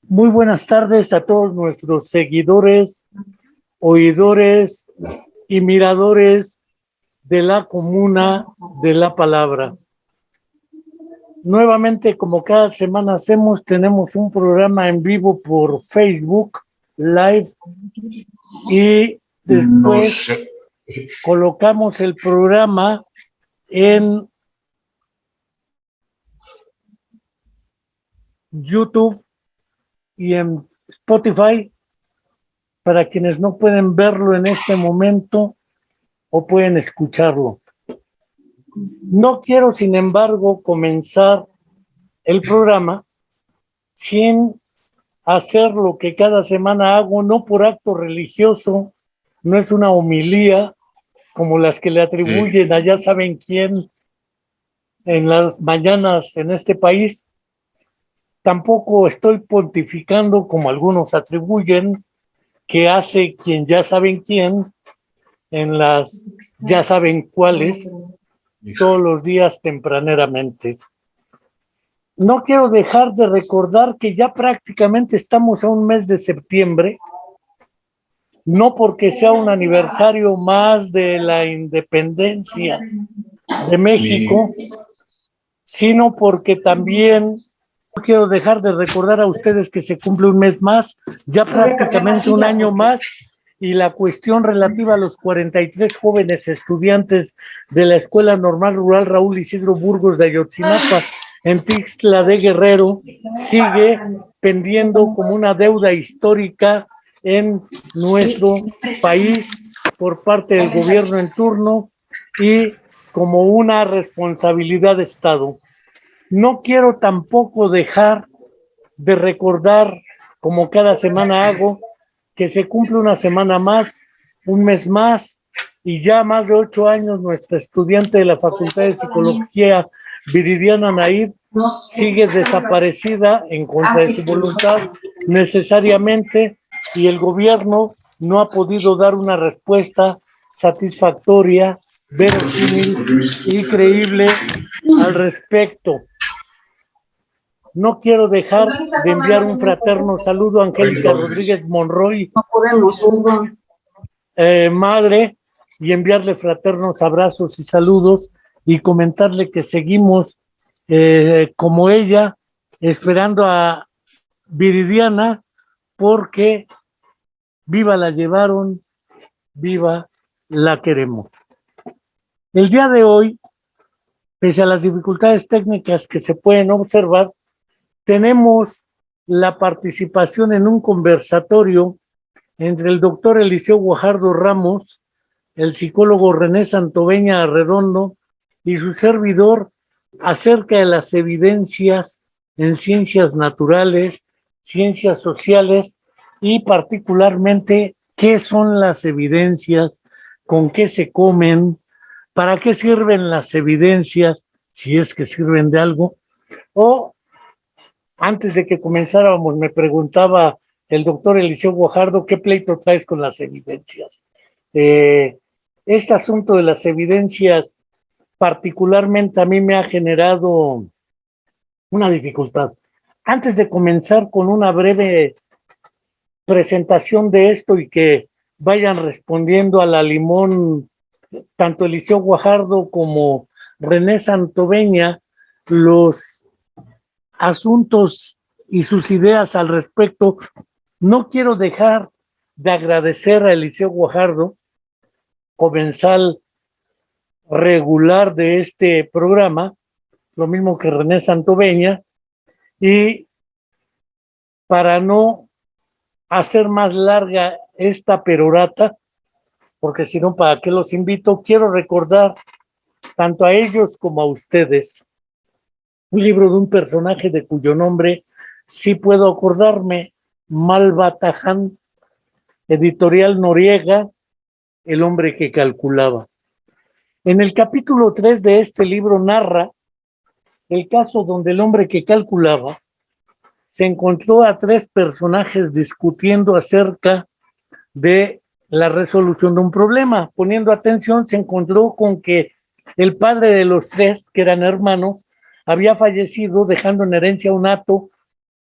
Muy buenas tardes a todos nuestros seguidores, oidores y miradores de la Comuna de la Palabra. Nuevamente, como cada semana hacemos, tenemos un programa en vivo por Facebook Live y después colocamos el programa en YouTube y en Spotify para quienes no pueden verlo en este momento o pueden escucharlo. No quiero, sin embargo, comenzar el programa sin hacer lo que cada semana hago, no por acto religioso, no es una homilía como las que le atribuyen a ya saben quién en las mañanas en este país. Tampoco estoy pontificando como algunos atribuyen que hace quien ya saben quién en las ya saben cuáles todos los días tempraneramente. No quiero dejar de recordar que ya prácticamente estamos a un mes de septiembre, no porque sea un aniversario más de la independencia de México, sino porque también no quiero dejar de recordar a ustedes que se cumple un mes más, ya prácticamente un año más, y la cuestión relativa a los 43 jóvenes estudiantes de la Escuela Normal Rural Raúl Isidro Burgos de Ayotzinapa en Tixtla de Guerrero sigue pendiendo como una deuda histórica en nuestro país por parte del gobierno en turno y como una responsabilidad de Estado. No quiero tampoco dejar de recordar, como cada semana hago, que se cumple una semana más, un mes más, y ya más de 8 años nuestra estudiante de la Facultad de Psicología, Viridiana Naid, sigue desaparecida en contra de su voluntad necesariamente, y el gobierno no ha podido dar una respuesta satisfactoria, verosímil y creíble al respecto. No quiero dejar de enviar un fraterno saludo a Angélica Rodríguez Monroy, madre, y enviarle fraternos abrazos y saludos y comentarle que seguimos como ella, esperando a Viridiana, porque viva la llevaron, viva la queremos. El día de hoy, pese a las dificultades técnicas que se pueden observar, tenemos la participación en un conversatorio entre el doctor Eliseo Guajardo Ramos, el psicólogo René Santoveña Arredondo y su servidor acerca de las evidencias en ciencias naturales, ciencias sociales y particularmente qué son las evidencias, con qué se comen, para qué sirven las evidencias, si es que sirven de algo, o antes de que comenzáramos me preguntaba el doctor Eliseo Guajardo, ¿qué pleito traes con las evidencias? Este asunto de las evidencias particularmente a mí me ha generado una dificultad. Antes de comenzar con una breve presentación de esto y que vayan respondiendo a la limón, tanto Eliseo Guajardo como René Santoveña, los asuntos y sus ideas al respecto, no quiero dejar de agradecer a Eliseo Guajardo, comensal regular de este programa, lo mismo que René Santoveña, y para no hacer más larga esta perorata, porque si no, ¿para qué los invito? Quiero recordar tanto a ellos como a ustedes un libro de un personaje de cuyo nombre sí puedo acordarme, Malbataján, editorial Noriega, El hombre que calculaba. En el capítulo 3 de este libro narra el caso donde el hombre que calculaba se encontró a 3 personajes discutiendo acerca de la resolución de un problema. Poniendo atención, se encontró con que el padre de los 3, que eran hermanos, había fallecido dejando en herencia un hato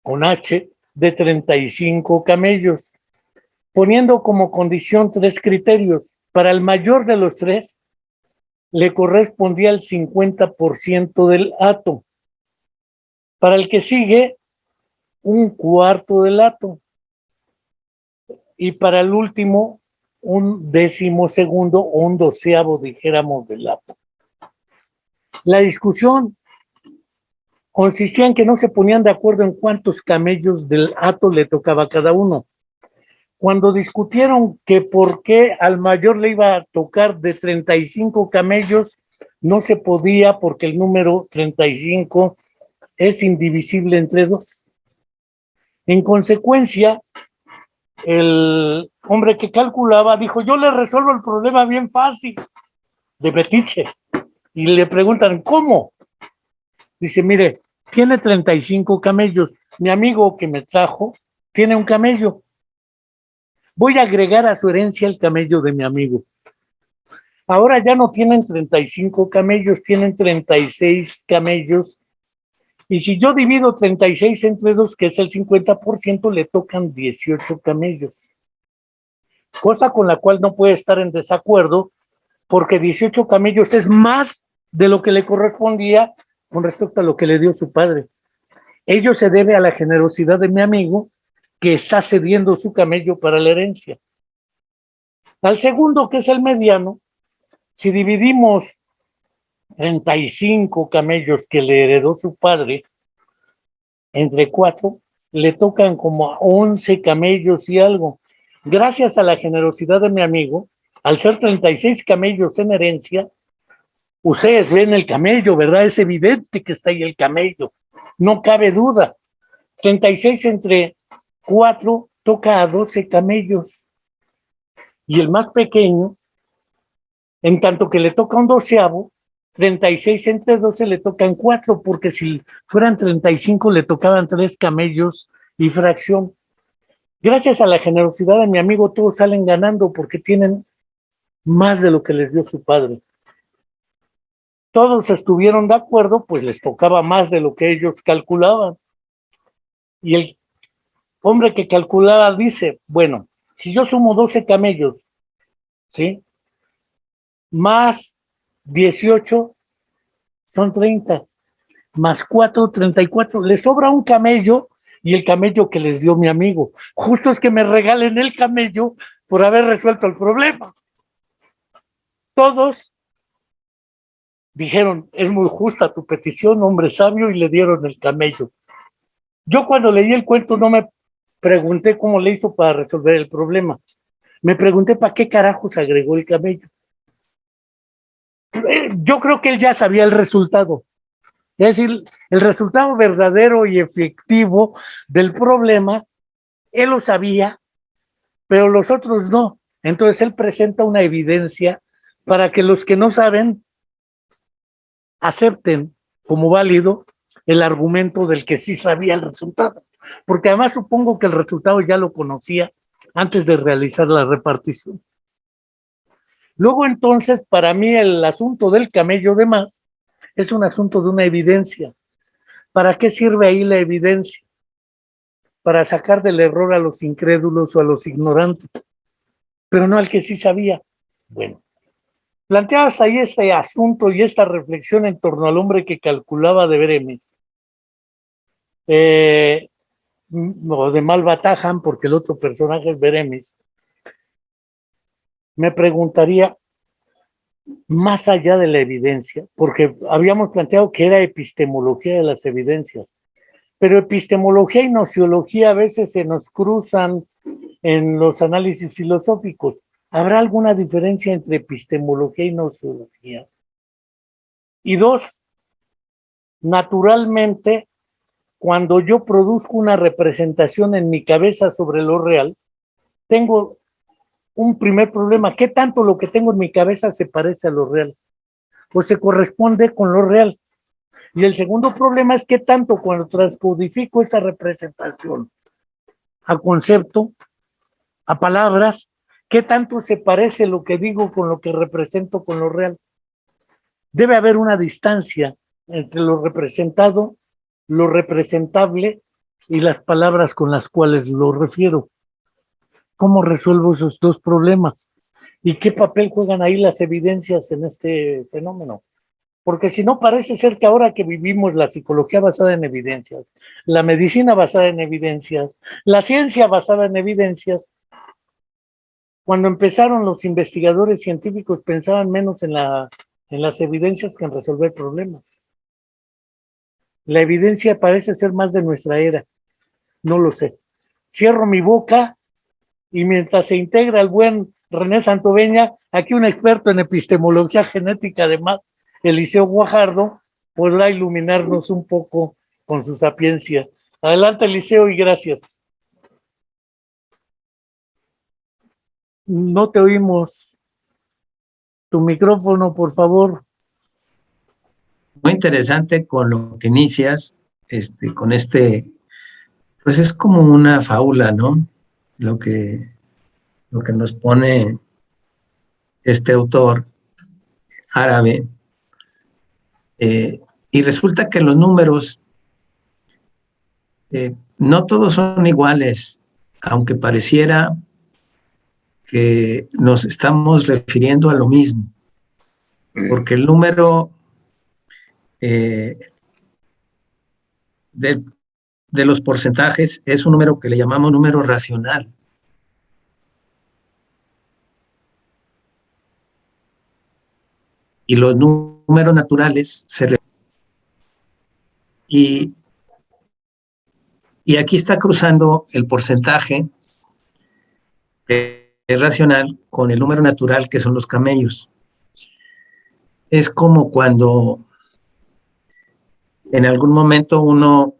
con H de 35 camellos, poniendo como condición 3 criterios. Para el mayor de los 3, le correspondía el 50% del hato. Para el que sigue, un cuarto del hato. Y para el último, un 12º o un 12º, dijéramos, del hato. La discusión consistía en que no se ponían de acuerdo en cuántos camellos del hato le tocaba a cada uno. Cuando discutieron que por qué al mayor le iba a tocar de 35 camellos, no se podía porque el número 35 es indivisible entre 2. En consecuencia, el hombre que calculaba dijo, yo le resuelvo el problema bien fácil, de Betiche. Y le preguntan, ¿cómo? Dice, mire, tiene 35 camellos. Mi amigo que me trajo tiene un camello. Voy a agregar a su herencia el camello de mi amigo. Ahora ya no tienen 35 camellos, tienen 36 camellos. Y si yo divido 36 entre 2, que es el 50%, le tocan 18 camellos. Cosa con la cual no puede estar en desacuerdo, porque 18 camellos es más de lo que le correspondía con respecto a lo que le dio su padre. Ello se debe a la generosidad de mi amigo, que está cediendo su camello para la herencia. Al segundo, que es el mediano, si dividimos 35 camellos que le heredó su padre entre 4, le tocan como 11 camellos y algo. Gracias a la generosidad de mi amigo, al ser 36 camellos en herencia, ustedes ven el camello, ¿verdad? Es evidente que está ahí el camello, no cabe duda. 36 entre 4 toca a 12 camellos. Y el más pequeño, en tanto que le toca un 12º, 36 entre 12 le tocan 4, porque si fueran 35 le tocaban 3 camellos y fracción. Gracias a la generosidad de mi amigo, todos salen ganando porque tienen más de lo que les dio su padre. Todos estuvieron de acuerdo, pues les tocaba más de lo que ellos calculaban. Y el hombre que calculaba dice, bueno, si yo sumo 12 camellos, ¿sí? Más 18 son 30, más 4, 34, le sobra un camello y el camello que les dio mi amigo. Justo es que me regalen el camello por haber resuelto el problema. Todos dijeron, es muy justa tu petición, hombre sabio, y le dieron el camello. Yo cuando leí el cuento no me pregunté cómo le hizo para resolver el problema. Me pregunté para qué carajos agregó el camello. Yo creo que él ya sabía el resultado. Es decir, el resultado verdadero y efectivo del problema, él lo sabía, pero los otros no. Entonces él presenta una evidencia para que los que no saben acepten como válido el argumento del que sí sabía el resultado. Porque además supongo que el resultado ya lo conocía antes de realizar la repartición. Luego entonces, para mí el asunto del camello de más es un asunto de una evidencia. ¿Para qué sirve ahí la evidencia? Para sacar del error a los incrédulos o a los ignorantes, pero no al que sí sabía. Bueno, planteabas ahí este asunto y esta reflexión en torno al hombre que calculaba de Beremis, o de Malbatajan, porque el otro personaje es Beremis. Me preguntaría, más allá de la evidencia, porque habíamos planteado que era epistemología de las evidencias, pero epistemología y nociología a veces se nos cruzan en los análisis filosóficos. ¿Habrá alguna diferencia entre epistemología y nociología? Y dos, naturalmente, cuando yo produzco una representación en mi cabeza sobre lo real, tengo un primer problema. ¿Qué tanto lo que tengo en mi cabeza se parece a lo real? Pues se corresponde con lo real. Y el segundo problema es qué tanto cuando transcodifico esa representación a concepto, a palabras, qué tanto se parece lo que digo con lo que represento con lo real. Debe haber una distancia entre lo representado, lo representable y las palabras con las cuales lo refiero. ¿Cómo resuelvo esos dos problemas? ¿Y qué papel juegan ahí las evidencias en este fenómeno? Porque si no, parece ser que ahora que vivimos la psicología basada en evidencias, la medicina basada en evidencias, la ciencia basada en evidencias, cuando empezaron los investigadores científicos pensaban menos en las evidencias que en resolver problemas. La evidencia parece ser más de nuestra era, no lo sé. Cierro mi boca y mientras se integra el buen René Santoveña, aquí un experto en epistemología genética, además, Eliseo Guajardo, podrá iluminarnos un poco con su sapiencia. Adelante, Eliseo, y gracias. No te oímos. Tu micrófono, por favor. Muy interesante con lo que inicias, pues es como una fábula, ¿no? Lo que nos pone este autor árabe. Y resulta que los números, no todos son iguales, aunque pareciera que nos estamos refiriendo a lo mismo, porque el número de los porcentajes es un número que le llamamos número racional. Y los números naturales y aquí está cruzando el porcentaje es racional con el número natural, que son los camellos. Es como cuando en algún momento uno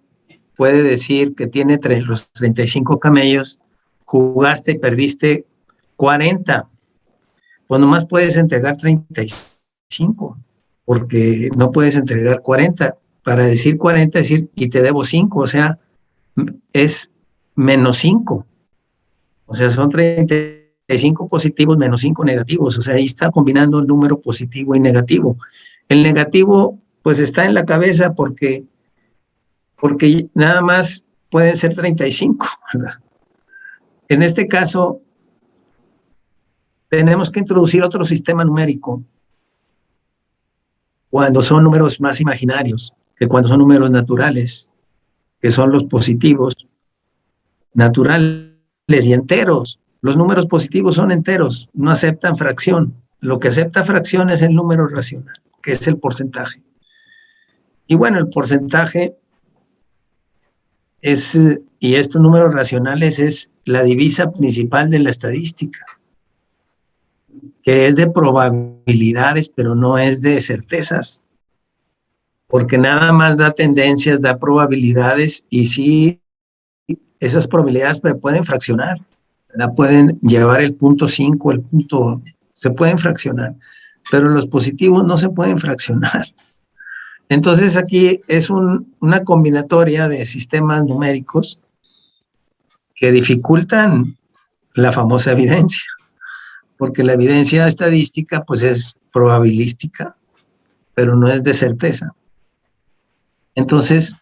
puede decir que tiene los 35 camellos, jugaste y perdiste 40, pues nomás puedes entregar 35, porque no puedes entregar 40. Para decir 40, decir, y te debo 5, o sea, es menos 5. O sea, son 35 positivos menos 5 negativos. O sea, ahí está combinando el número positivo y negativo. El negativo, pues está en la cabeza porque nada más pueden ser 35, ¿verdad? En este caso, tenemos que introducir otro sistema numérico cuando son números más imaginarios que cuando son números naturales, que son los positivos, naturales y enteros. Los números positivos son enteros, no aceptan fracción. Lo que acepta fracción es el número racional, que es el porcentaje. Y bueno, el porcentaje es, y estos números racionales es la divisa principal de la estadística, que es de probabilidades, pero no es de certezas, porque nada más da tendencias, da probabilidades, y sí, esas probabilidades pueden fraccionar, ¿verdad? Pueden llevar el punto 5, el punto, se pueden fraccionar, pero los positivos no se pueden fraccionar. Entonces aquí es una combinatoria de sistemas numéricos que dificultan la famosa evidencia, porque la evidencia estadística pues es probabilística, pero no es de certeza. Entonces,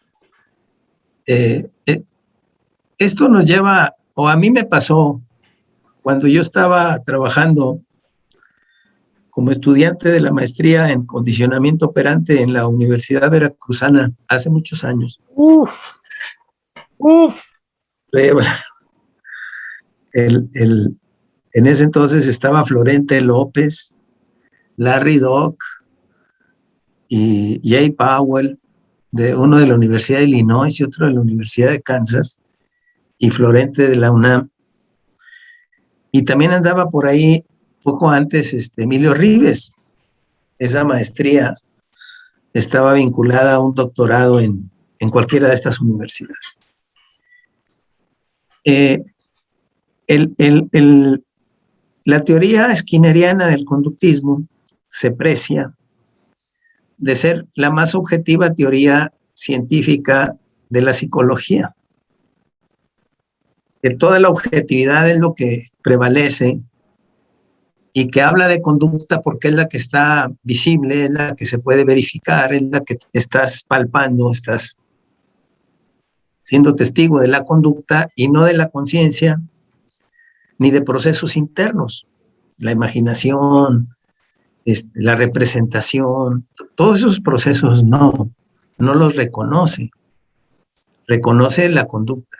esto nos lleva, o a mí me pasó, cuando yo estaba trabajando como estudiante de la maestría en condicionamiento operante en la Universidad Veracruzana hace muchos años. En ese entonces estaba Florente López, Larry Dock y Jay Powell, uno de la Universidad de Illinois y otro de la Universidad de Kansas, y Florente de la UNAM. Y también andaba por ahí poco antes Emilio Rives. Esa maestría estaba vinculada a un doctorado en cualquiera de estas universidades. La teoría skinneriana del conductismo se precia de ser la más objetiva teoría científica de la psicología. Que toda la objetividad es lo que prevalece y que habla de conducta porque es la que está visible, es la que se puede verificar, es la que estás palpando, estás siendo testigo de la conducta y no de la conciencia ni de procesos internos, la imaginación, la representación, todos esos procesos no los reconoce, reconoce la conducta.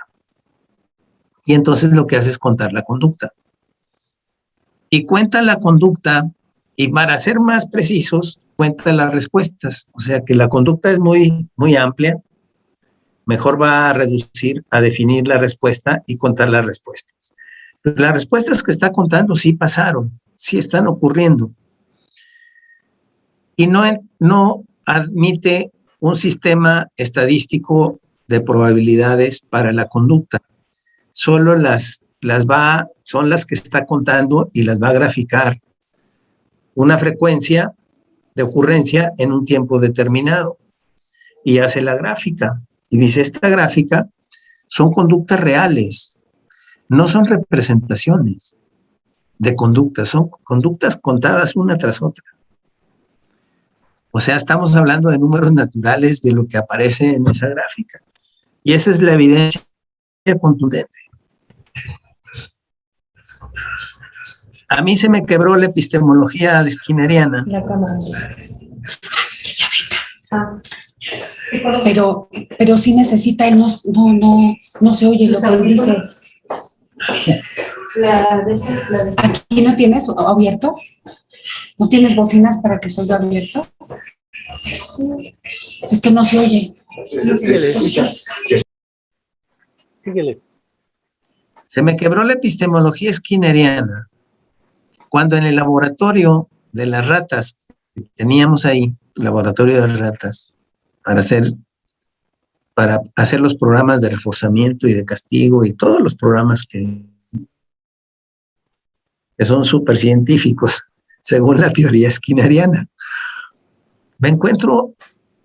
Y entonces lo que hace es contar la conducta. Y cuenta la conducta, y para ser más precisos, cuenta las respuestas. O sea que la conducta es muy, muy amplia. Mejor va a reducir, a definir la respuesta y contar las respuestas. Las respuestas que está contando sí pasaron, sí están ocurriendo. Y no admite un sistema estadístico de probabilidades para la conducta. Solo son las que está contando y las va a graficar una frecuencia de ocurrencia en un tiempo determinado. Y hace la gráfica. Y dice, esta gráfica son conductas reales, no son representaciones de conductas, son conductas contadas una tras otra. O sea, estamos hablando de números naturales de lo que aparece en esa gráfica. Y esa es la evidencia contundente. A mí se me quebró la epistemología skinneriana. Pero sí necesita, no se oye lo que él dice. ¿Aquí no tienes abierto? ¿No tienes bocinas para que se oiga abierto? Es que no se oye. Síguele. Se me quebró la epistemología skinneriana cuando en el laboratorio de las ratas que teníamos ahí, laboratorio de ratas, para hacer los programas de reforzamiento y de castigo y todos los programas que son súper científicos, según la teoría skinneriana. Me encuentro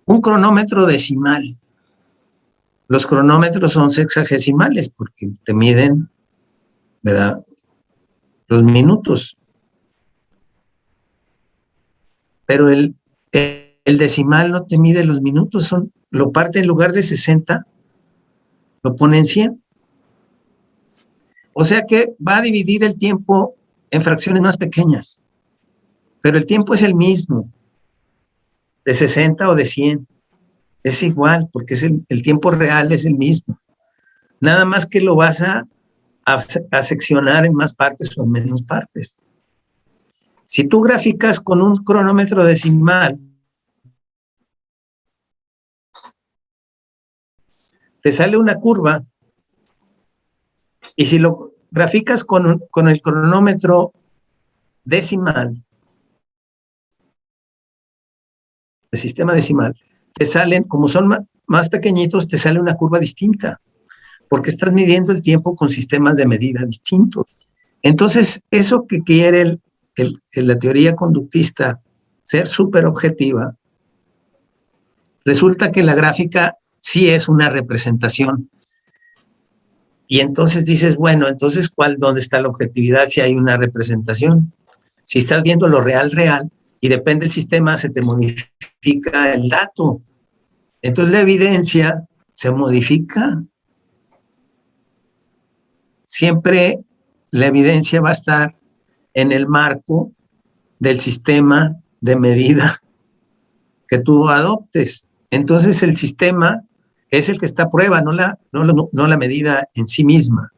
un cronómetro decimal. Los cronómetros son sexagesimales porque te miden, ¿verdad?, los minutos. Pero el decimal no te mide los minutos, lo parte en lugar de 60, lo pone en 100. O sea que va a dividir el tiempo en fracciones más pequeñas, pero el tiempo es el mismo, de 60 o de 100, es igual, porque el tiempo real es el mismo, nada más que lo vas a seccionar en más partes o en menos partes. Si tú graficas con un cronómetro decimal, te sale una curva, y si lo graficas con el cronómetro decimal, el sistema decimal, te salen, como son más pequeñitos, te sale una curva distinta, porque estás midiendo el tiempo con sistemas de medida distintos. Entonces, eso que quiere la teoría conductista, ser súper objetiva, resulta que la gráfica sí es una representación. Y entonces dices, bueno, entonces, ¿dónde está la objetividad si hay una representación? Si estás viendo lo real, y depende del sistema, se te modifica el dato. Entonces la evidencia se modifica. Siempre la evidencia va a estar en el marco del sistema de medida que tú adoptes. Entonces el sistema es el que está a prueba, no la medida en sí misma.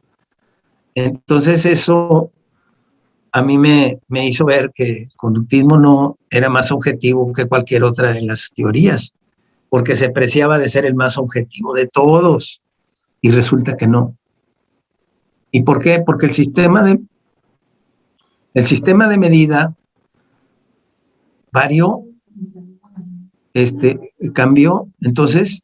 Entonces eso a mí me hizo ver que el conductismo no era más objetivo que cualquier otra de las teorías, porque se preciaba de ser el más objetivo de todos, y resulta que no. ¿Y por qué? Porque el sistema de medida varió, cambió. Entonces,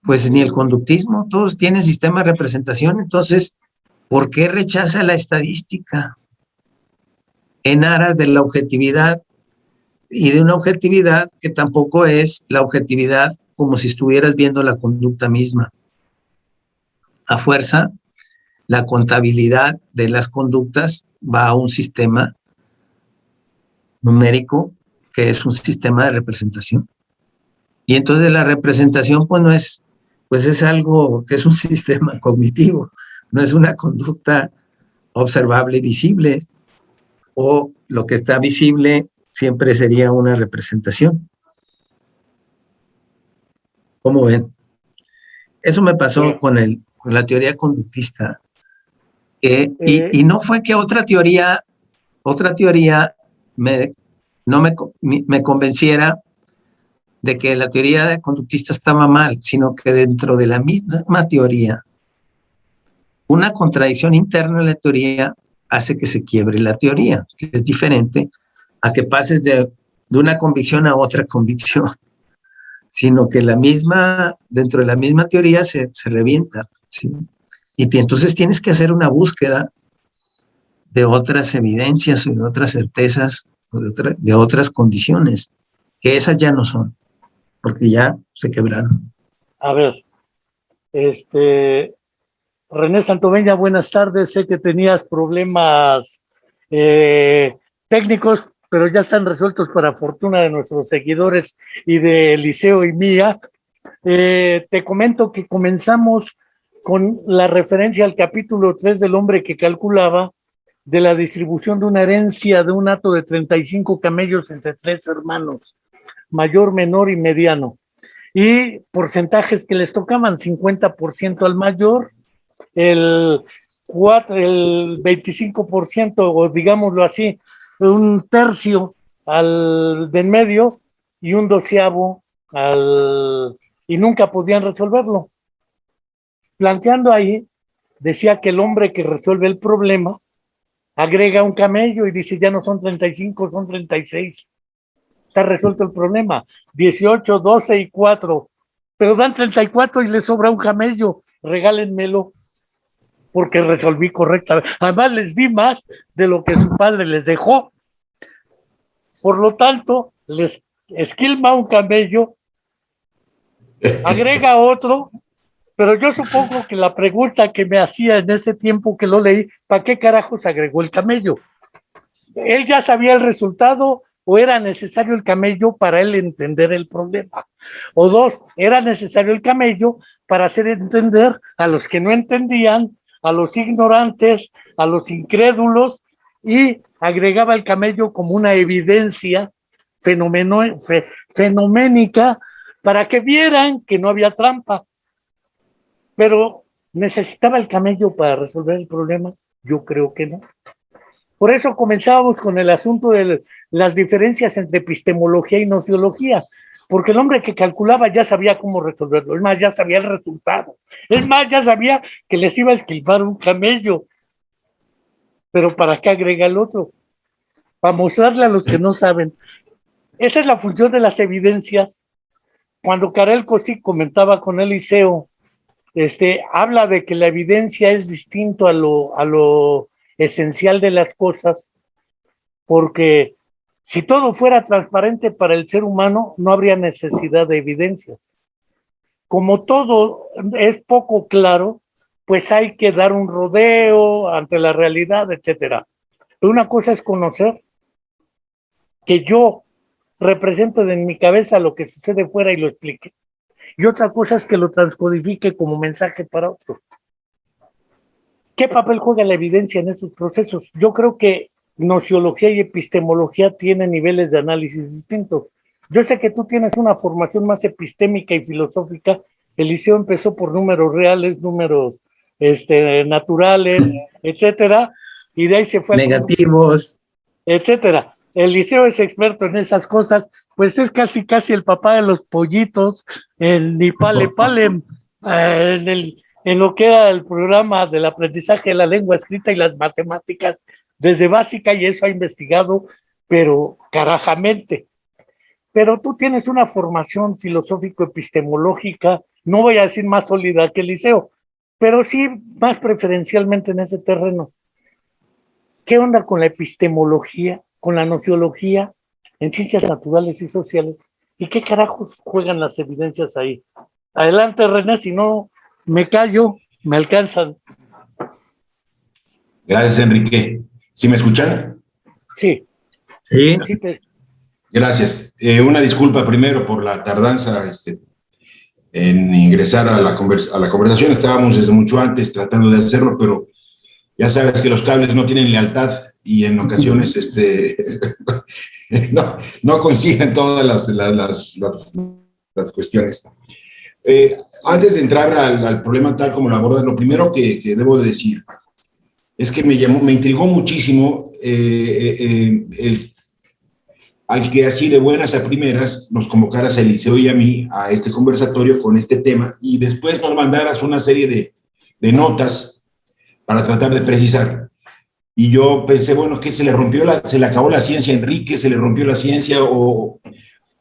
pues ni el conductismo, todos tienen sistema de representación. Entonces, ¿por qué rechaza la estadística en aras de la objetividad, y de una objetividad que tampoco es la objetividad como si estuvieras viendo la conducta misma? A fuerza, la contabilidad de las conductas va a un sistema numérico que es un sistema de representación. Y entonces la representación pues pues es algo que es un sistema cognitivo, no es una conducta observable y visible, o lo que está visible siempre sería una representación. ¿Cómo ven? Eso me pasó con la teoría conductista. Y no fue que otra teoría me convenciera de que la teoría conductista estaba mal, sino que dentro de la misma teoría, una contradicción interna en la teoría hace que se quiebre la teoría, que es diferente a que pases de una convicción a otra convicción, sino que dentro de la misma teoría se revienta, ¿sí? Y entonces tienes que hacer una búsqueda de otras evidencias o de otras certezas o de otras condiciones, que esas ya no son, porque ya se quebraron. A ver, René Santoveña, buenas tardes. Sé que tenías problemas técnicos, pero ya están resueltos para fortuna de nuestros seguidores y de Eliseo y mía. Te comento que comenzamos con la referencia al capítulo 3 del hombre que calculaba de la distribución de una herencia de un hato de 35 camellos entre 3 hermanos, mayor, menor y mediano. Y porcentajes que les tocaban: 50% al mayor, el 25%, o digámoslo así, un tercio al de en medio y un doceavo y nunca podían resolverlo. Planteando ahí, decía que el hombre que resuelve el problema agrega un camello y dice: ya no son 35, son 36. Está resuelto el problema. 18, 12 y 4. Pero dan 34 y le sobra un camello. Regálenmelo, porque resolví correctamente. Además, les di más de lo que su padre les dejó. Por lo tanto, les esquilma un camello, agrega otro, pero yo supongo que la pregunta que me hacía en ese tiempo que lo leí: ¿para qué carajos agregó el camello? Él ya sabía el resultado, o era necesario el camello para él entender el problema. O dos, era necesario el camello para hacer entender a los que no entendían, a los ignorantes, a los incrédulos, y agregaba el camello como una evidencia fenoménica para que vieran que no había trampa. Pero ¿necesitaba el camello para resolver el problema? Yo creo que no. Por eso comenzábamos con el asunto de las diferencias entre epistemología y nociología, porque el hombre que calculaba ya sabía cómo resolverlo, es más, ya sabía el resultado, es más, ya sabía que les iba a esquilmar un camello. Pero ¿para qué agrega el otro? Para mostrarle a los que no saben. Esa es la función de las evidencias. Cuando Karel Kosik comentaba con Eliseo, habla de que la evidencia es distinto a lo esencial de las cosas, porque si todo fuera transparente para el ser humano, no habría necesidad de evidencias. Como todo es poco claro, pues hay que dar un rodeo ante la realidad, etcétera. Pero una cosa es conocer, que yo represente en mi cabeza lo que sucede fuera y lo explique. Y otra cosa es que lo transcodifique como mensaje para otro. ¿Qué papel juega la evidencia en esos procesos? Yo creo que nociología y epistemología tienen niveles de análisis distintos. Yo sé que tú tienes una formación más epistémica y filosófica. Eliseo empezó por números reales, números naturales, etcétera, y de ahí se fue negativos, etcétera. Eliseo es experto en esas cosas, pues es casi el papá de los pollitos, el Nipale Palem, en lo que era el programa del aprendizaje de la lengua escrita y las matemáticas desde básica, y eso ha investigado, pero carajamente. Pero tú tienes una formación filosófico-epistemológica, no voy a decir más sólida que Eliseo, pero sí más preferencialmente en ese terreno. ¿Qué onda con la epistemología, con la nociología en ciencias naturales y sociales? ¿Y qué carajos juegan las evidencias ahí? Adelante, René, si no me callo, me alcanzan. Gracias, Enrique. ¿Sí me escuchan? Sí. sí. Gracias. Una disculpa primero por la tardanza. en ingresar a la conversación. Estábamos desde mucho antes tratando de hacerlo, pero ya sabes que los cables no tienen lealtad y en ocasiones no coinciden todas las cuestiones. Antes de entrar al problema tal como lo abordas, lo primero que debo de decir es que me intrigó muchísimo al que así de buenas a primeras nos convocaras a Eliseo y a mí a este conversatorio con este tema y después nos mandaras una serie de notas para tratar de precisar. Y yo pensé, bueno, que se le acabó la ciencia a Enrique, se le rompió la ciencia,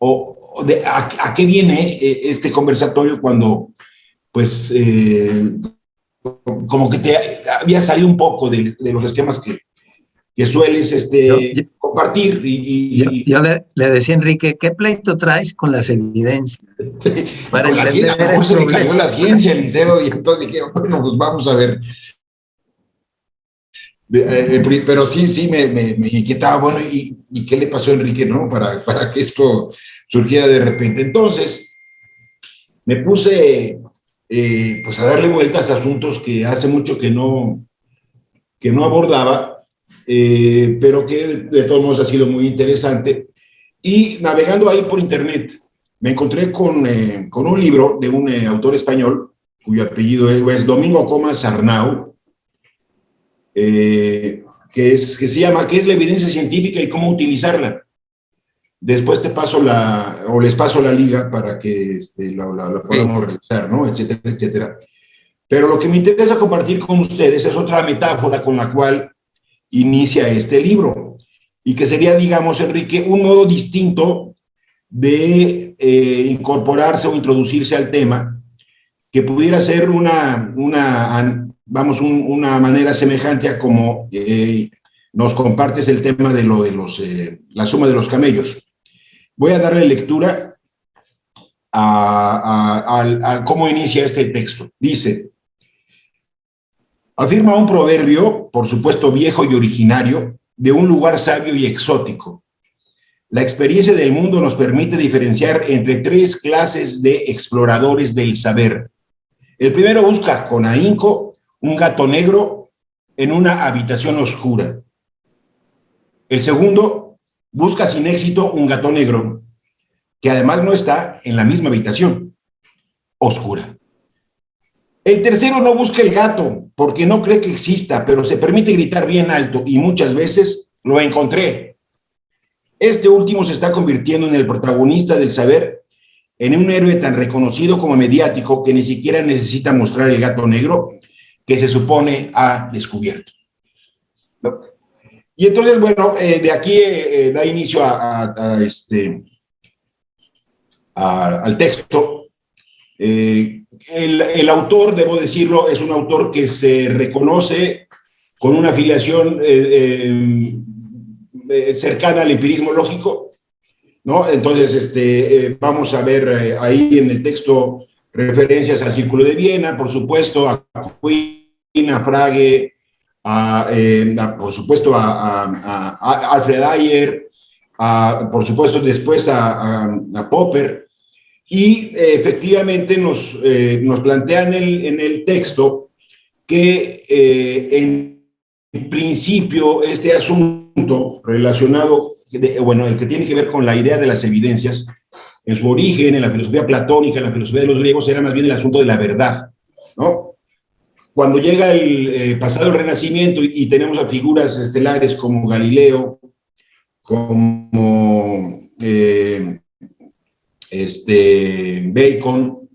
¿a qué viene este conversatorio cuando, pues, como que te había salido un poco de los esquemas que sueles compartir? Yo le decía a Enrique, ¿qué pleito traes con las evidencias? Sí, Para con la ciencia, entender por el eso le cayó problema. la ciencia, Eliseo, y entonces dije, bueno, pues vamos a ver. Pero sí me inquietaba, bueno, ¿y qué le pasó a Enrique, no? Para que esto surgiera de repente. Entonces, me puse pues a darle vueltas a asuntos que hace mucho que no abordaba, pero que de todos modos ha sido muy interesante. Y navegando ahí por internet, me encontré con un libro de un autor español, cuyo apellido es Domingo Comas Arnau, que se llama ¿Qué es la evidencia científica y cómo utilizarla? Después les paso la liga para que la podamos realizar, ¿no? Etcétera, etcétera. Pero lo que me interesa compartir con ustedes es otra metáfora con la cual inicia este libro y que sería, digamos, Enrique, un modo distinto de incorporarse o introducirse al tema, que pudiera ser una manera semejante a como nos compartes el tema de la suma de los camellos. Voy a darle lectura a cómo inicia este texto. Dice: afirma un proverbio, por supuesto viejo y originario, de un lugar sabio y exótico. La experiencia del mundo nos permite diferenciar entre tres clases de exploradores del saber. El primero busca con ahínco un gato negro en una habitación oscura. El segundo busca sin éxito un gato negro que además no está en la misma habitación oscura. El tercero no busca el gato porque no cree que exista, pero se permite gritar bien alto y muchas veces lo encontré. Este último se está convirtiendo en el protagonista del saber, en un héroe tan reconocido como mediático que ni siquiera necesita mostrar el gato negro que se supone ha descubierto. ¿No? Y entonces, bueno, de aquí da inicio al texto. El autor, debo decirlo, es un autor que se reconoce con una afiliación cercana al empirismo lógico, ¿no? Entonces, vamos a ver ahí en el texto referencias al Círculo de Viena, por supuesto, a Quine, a Frege, por supuesto a Alfred Ayer, por supuesto después a Popper, y efectivamente nos plantean en el texto que en principio este asunto relacionado, el que tiene que ver con la idea de las evidencias, en su origen, en la filosofía platónica, en la filosofía de los griegos, era más bien el asunto de la verdad, ¿no? Cuando llega el pasado del Renacimiento y tenemos a figuras estelares como Galileo, como Bacon,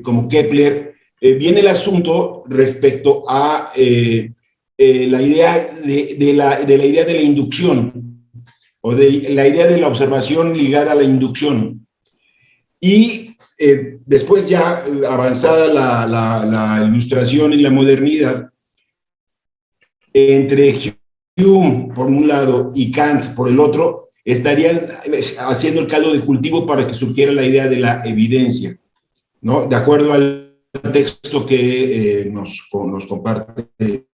como Kepler, viene el asunto respecto a la idea de la idea de la inducción, o de la idea de la observación ligada a la inducción. Y después ya avanzada la ilustración y la modernidad, entre Hume por un lado y Kant por el otro, estarían haciendo el caldo de cultivo para que surgiera la idea de la evidencia, ¿no? De acuerdo al texto que nos comparte,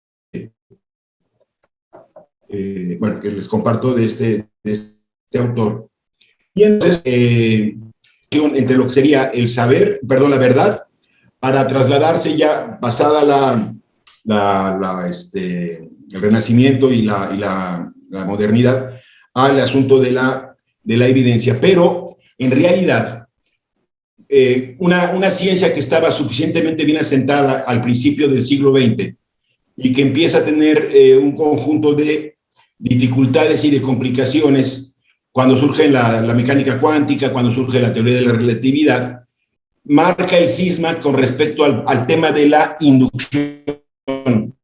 que les comparto de este autor. Y entonces, entre lo que sería el saber, perdón, la verdad, para trasladarse ya pasada el Renacimiento y la modernidad al asunto de la evidencia. Pero, en realidad, una ciencia que estaba suficientemente bien asentada al principio del siglo XX y que empieza a tener un conjunto de dificultades y de complicaciones cuando surge la mecánica cuántica, cuando surge la teoría de la relatividad, marca el cisma con respecto al tema de la inducción.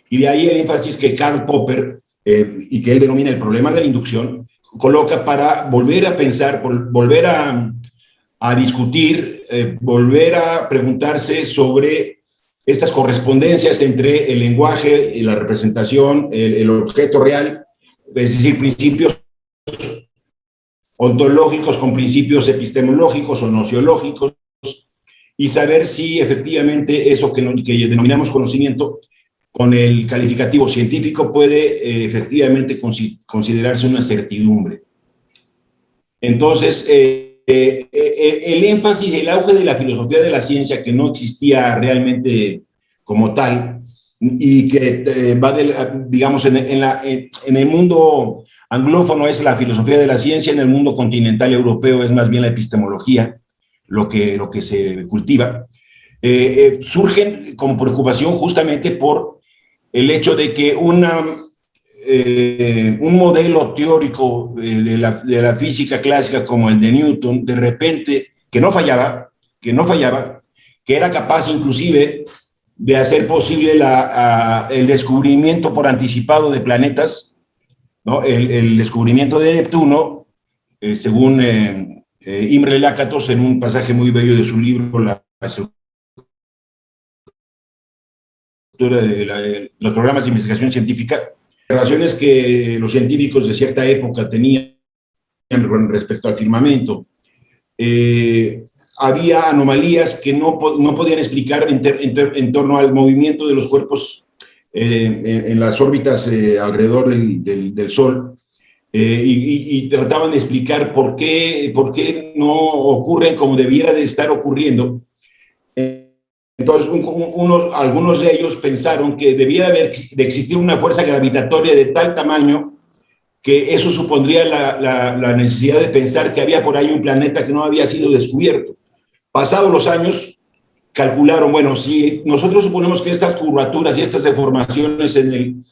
Y de ahí el énfasis que Karl Popper, y que él denomina el problema de la inducción, coloca para volver a pensar, volver a discutir, volver a preguntarse sobre estas correspondencias entre el lenguaje y la representación, el objeto real, es decir, principios ontológicos con principios epistemológicos o nociológicos, y saber si efectivamente eso que denominamos conocimiento, con el calificativo científico, puede efectivamente considerarse una certidumbre. Entonces, el énfasis, el auge de la filosofía de la ciencia, que no existía realmente como tal, y que va, digamos, en el mundo anglófono es la filosofía de la ciencia, en el mundo continental europeo es más bien la epistemología, lo que se cultiva, surgen como preocupación justamente por el hecho de que un modelo teórico de la física clásica como el de Newton, de repente, que no fallaba, que era capaz inclusive de hacer posible el descubrimiento por anticipado de planetas, ¿no? El descubrimiento de Neptuno, según Imre Lakatos, en un pasaje muy bello de su libro, la estructura de los programas de investigación científica, relaciones que los científicos de cierta época tenían respecto al firmamento. Había anomalías que no podían explicar en torno al movimiento de los cuerpos en las órbitas alrededor del Sol, y trataban de explicar por qué no ocurren como debiera de estar ocurriendo. Entonces, algunos de ellos pensaron que debía de existir una fuerza gravitatoria de tal tamaño que eso supondría la necesidad de pensar que había por ahí un planeta que no había sido descubierto. Pasados los años, calcularon, bueno, si nosotros suponemos que estas curvaturas y estas deformaciones en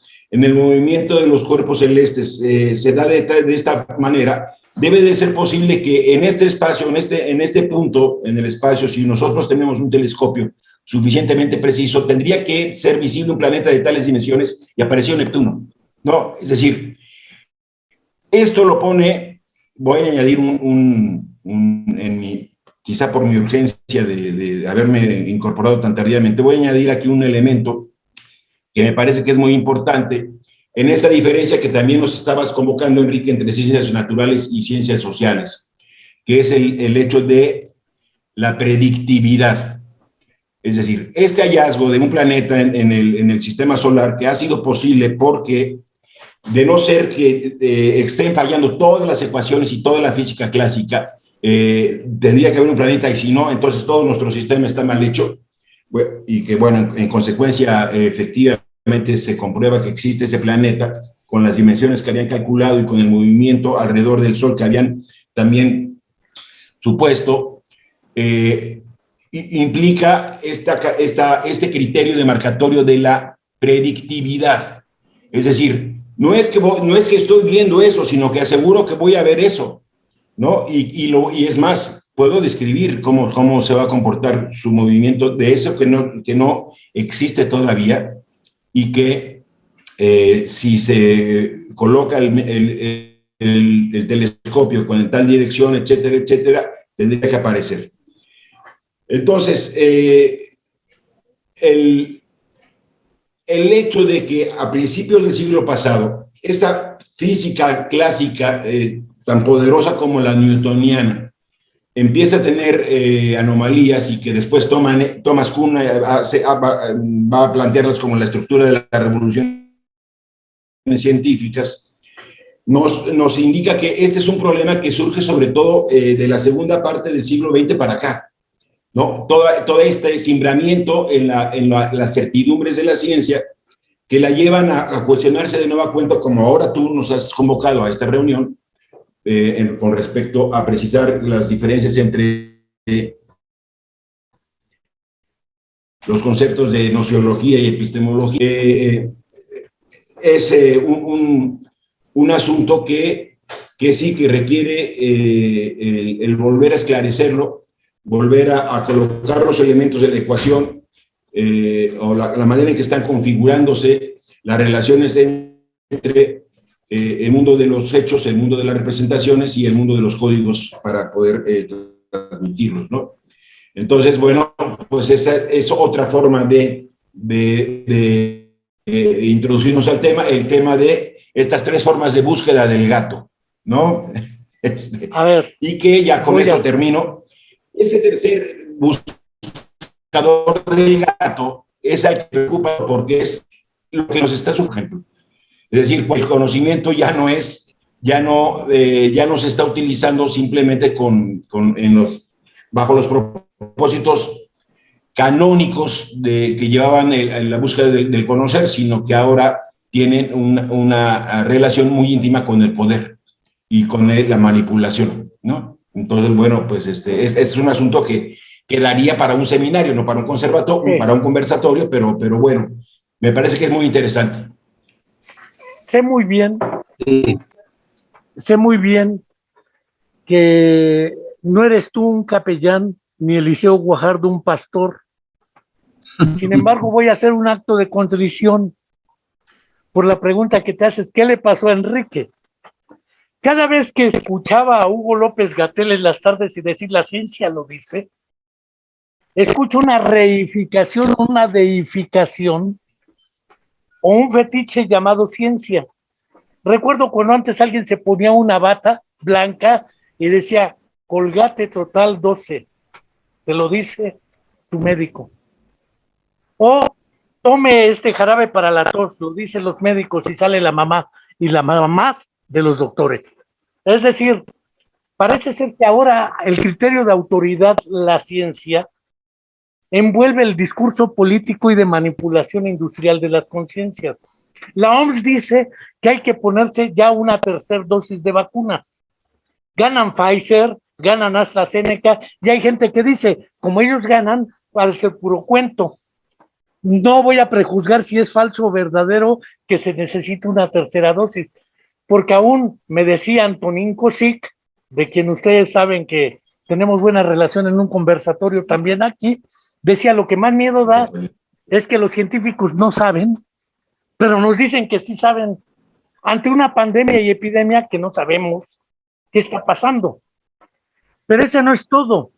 el movimiento de los cuerpos celestes se da de esta manera, debe de ser posible que en este espacio, en este punto en el espacio, si nosotros tenemos un telescopio suficientemente preciso, tendría que ser visible un planeta de tales dimensiones, y apareció Neptuno, ¿no? Es decir, esto lo pone, voy a añadir quizá por mi urgencia de haberme incorporado tan tardíamente, voy a añadir aquí un elemento que me parece que es muy importante en esta diferencia que también nos estabas convocando, Enrique, entre ciencias naturales y ciencias sociales, que es el hecho de la predictividad. Es decir, este hallazgo de un planeta en el sistema solar, que ha sido posible porque, de no ser que estén fallando todas las ecuaciones y toda la física clásica, tendría que haber un planeta, y si no, entonces todo nuestro sistema está mal hecho, y que, bueno, en consecuencia, efectivamente se comprueba que existe ese planeta con las dimensiones que habían calculado y con el movimiento alrededor del Sol que habían también supuesto, implica este criterio de marcatorio de la predictividad. Es decir, no es que estoy viendo eso, sino que aseguro que voy a ver eso, ¿no? Y es más, puedo describir cómo se va a comportar su movimiento de eso que no existe todavía, y que si se coloca el telescopio con tal dirección, etcétera, etcétera, tendría que aparecer. Entonces, el hecho de que a principios del siglo pasado, esta física clásica tan poderosa como la newtoniana empieza a tener anomalías, y que después Thomas Kuhn va a plantearlas como la estructura de las revoluciones científicas, nos indica que este es un problema que surge sobre todo de la segunda parte del siglo XX para acá, ¿no? Todo este simbramiento en las certidumbres de la ciencia que la llevan a cuestionarse de nueva cuenta, como ahora tú nos has convocado a esta reunión, con respecto a precisar las diferencias entre los conceptos de nociología y epistemología. Es un asunto que sí que requiere el volver a esclarecerlo, volver a colocar los elementos de la ecuación, o la manera en que están configurándose las relaciones entre el mundo de los hechos, el mundo de las representaciones y el mundo de los códigos para poder transmitirlos, ¿no? Entonces, bueno, pues esa es otra forma de introducirnos al tema, el tema de estas tres formas de búsqueda del gato, ¿no? A ver. Y que ya con esto termino. Este tercer buscador del gato es al que preocupa porque es lo que nos está surgiendo. Es decir, pues el conocimiento ya no se está utilizando simplemente bajo los propósitos canónicos que llevaban la búsqueda del conocer, sino que ahora tienen una relación muy íntima con el poder y con la manipulación, ¿no? Entonces, bueno, pues es un asunto que quedaría para un seminario, no para un conservatorio, para un conversatorio, pero bueno, me parece que es muy interesante. Sé muy bien que no eres tú un capellán, ni Eliseo Guajardo un pastor. Sin embargo, voy a hacer un acto de contrición por la pregunta que te haces, ¿qué le pasó a Enrique? Cada vez que escuchaba a Hugo López-Gatell en las tardes y decir la ciencia lo dice, escucho una reificación, una deificación o un fetiche llamado ciencia. Recuerdo cuando antes alguien se ponía una bata blanca y decía, Colgate Total 12, te lo dice tu médico. O tome este jarabe para la tos, lo dicen los médicos y sale la mamá, y la mamá de los doctores. Es decir, parece ser que ahora el criterio de autoridad, la ciencia, envuelve el discurso político y de manipulación industrial de las conciencias. La OMS dice que hay que ponerse ya una tercera dosis de vacuna. Ganan Pfizer, ganan AstraZeneca, y hay gente que dice, como ellos ganan, va a ser puro cuento. No voy a prejuzgar si es falso o verdadero que se necesita una tercera dosis, porque aún me decía Antonín Cosic, de quien ustedes saben que tenemos buena relación en un conversatorio también aquí, decía, lo que más miedo da es que los científicos no saben, pero nos dicen que sí saben, ante una pandemia y epidemia que no sabemos qué está pasando. Pero ese no es todo.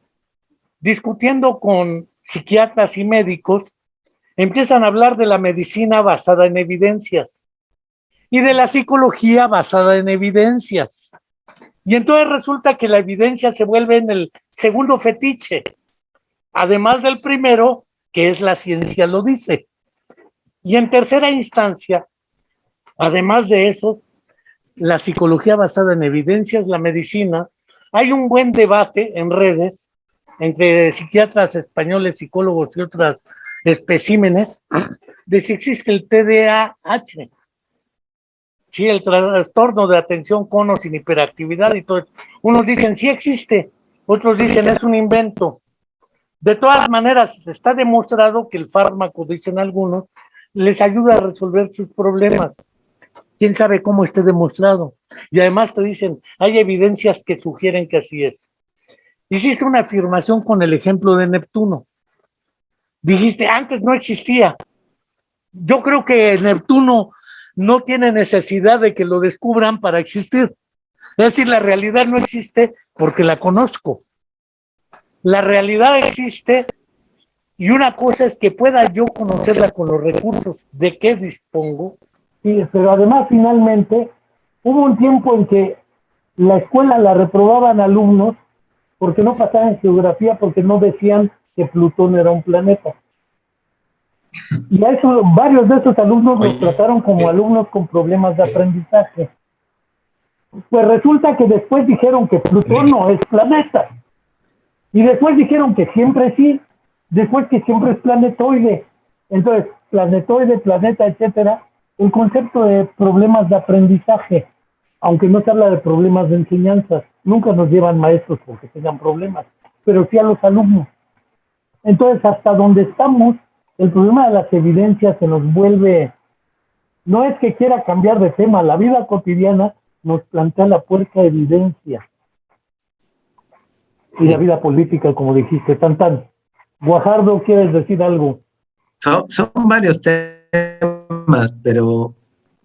Discutiendo con psiquiatras y médicos, empiezan a hablar de la medicina basada en evidencias y de la psicología basada en evidencias. Y entonces resulta que la evidencia se vuelve en el segundo fetiche, además del primero, que es la ciencia lo dice. Y en tercera instancia, además de eso, la psicología basada en evidencias, la medicina, hay un buen debate en redes entre psiquiatras españoles, psicólogos y otras especímenes de si existe el TDAH, sí, el trastorno de atención con o sin hiperactividad y todo eso. Unos dicen sí existe, otros dicen es un invento. De todas maneras, está demostrado que el fármaco, dicen algunos, les ayuda a resolver sus problemas. ¿Quién sabe cómo esté demostrado? Y además te dicen, hay evidencias que sugieren que así es. Hiciste una afirmación con el ejemplo de Neptuno. Dijiste, antes no existía. Yo creo que Neptuno no tiene necesidad de que lo descubran para existir. Es decir, la realidad no existe porque la conozco. La realidad existe y una cosa es que pueda yo conocerla con los recursos de que dispongo. Sí, pero además finalmente hubo un tiempo en que la escuela la reprobaban alumnos porque no pasaban geografía, porque no decían que Plutón era un planeta. Y a eso, varios de esos alumnos los trataron como alumnos con problemas de aprendizaje. Pues resulta que después dijeron que Plutón no es planeta. Y después dijeron que siempre sí, después que siempre es planetoide. Entonces, planetoide, planeta, etcétera, el concepto de problemas de aprendizaje, aunque no se habla de problemas de enseñanza, nunca nos llevan maestros porque tengan problemas, pero sí a los alumnos. Entonces, hasta donde estamos, el problema de las evidencias se nos vuelve, no es que quiera cambiar de tema, la vida cotidiana nos plantea la puerca evidencia. Y la vida política, como dijiste, tan. Guajardo, ¿quieres decir algo? Son varios temas, pero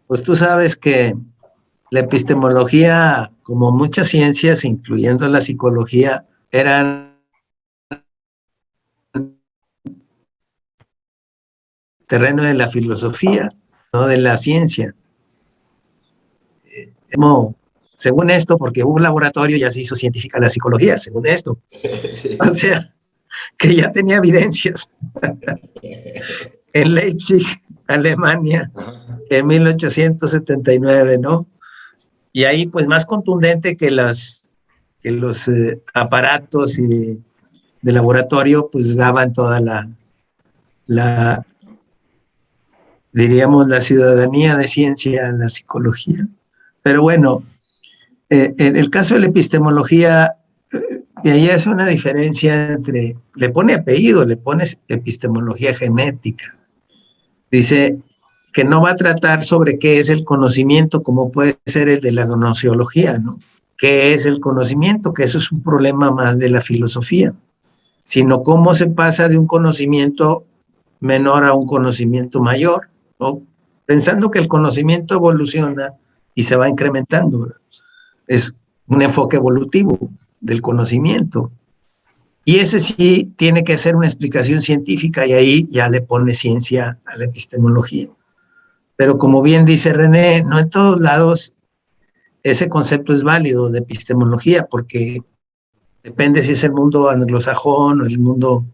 pues tú sabes que la epistemología, como muchas ciencias, incluyendo la psicología, eran terreno de la filosofía, no de la ciencia. Según esto, porque hubo un laboratorio, ya se hizo científica la psicología, según esto. Sí. O sea, que ya tenía evidencias. En Leipzig, Alemania, en 1879, ¿no? Y ahí, pues, más contundente que los aparatos de laboratorio, pues, daban toda diríamos, la ciudadanía de ciencia, la psicología. Pero bueno, en el caso de la epistemología, y ahí es una diferencia entre, le pone apellido, le pones epistemología genética. Dice que no va a tratar sobre qué es el conocimiento, como puede ser el de la gnoseología, ¿no? ¿Qué es el conocimiento? Que eso es un problema más de la filosofía, sino cómo se pasa de un conocimiento menor a un conocimiento mayor, ¿no? Pensando que el conocimiento evoluciona y se va incrementando, ¿verdad? Es un enfoque evolutivo del conocimiento. Y ese sí tiene que ser una explicación científica y ahí ya le pone ciencia a la epistemología. Pero como bien dice René, no en todos lados ese concepto es válido de epistemología porque depende si es el mundo anglosajón o el mundo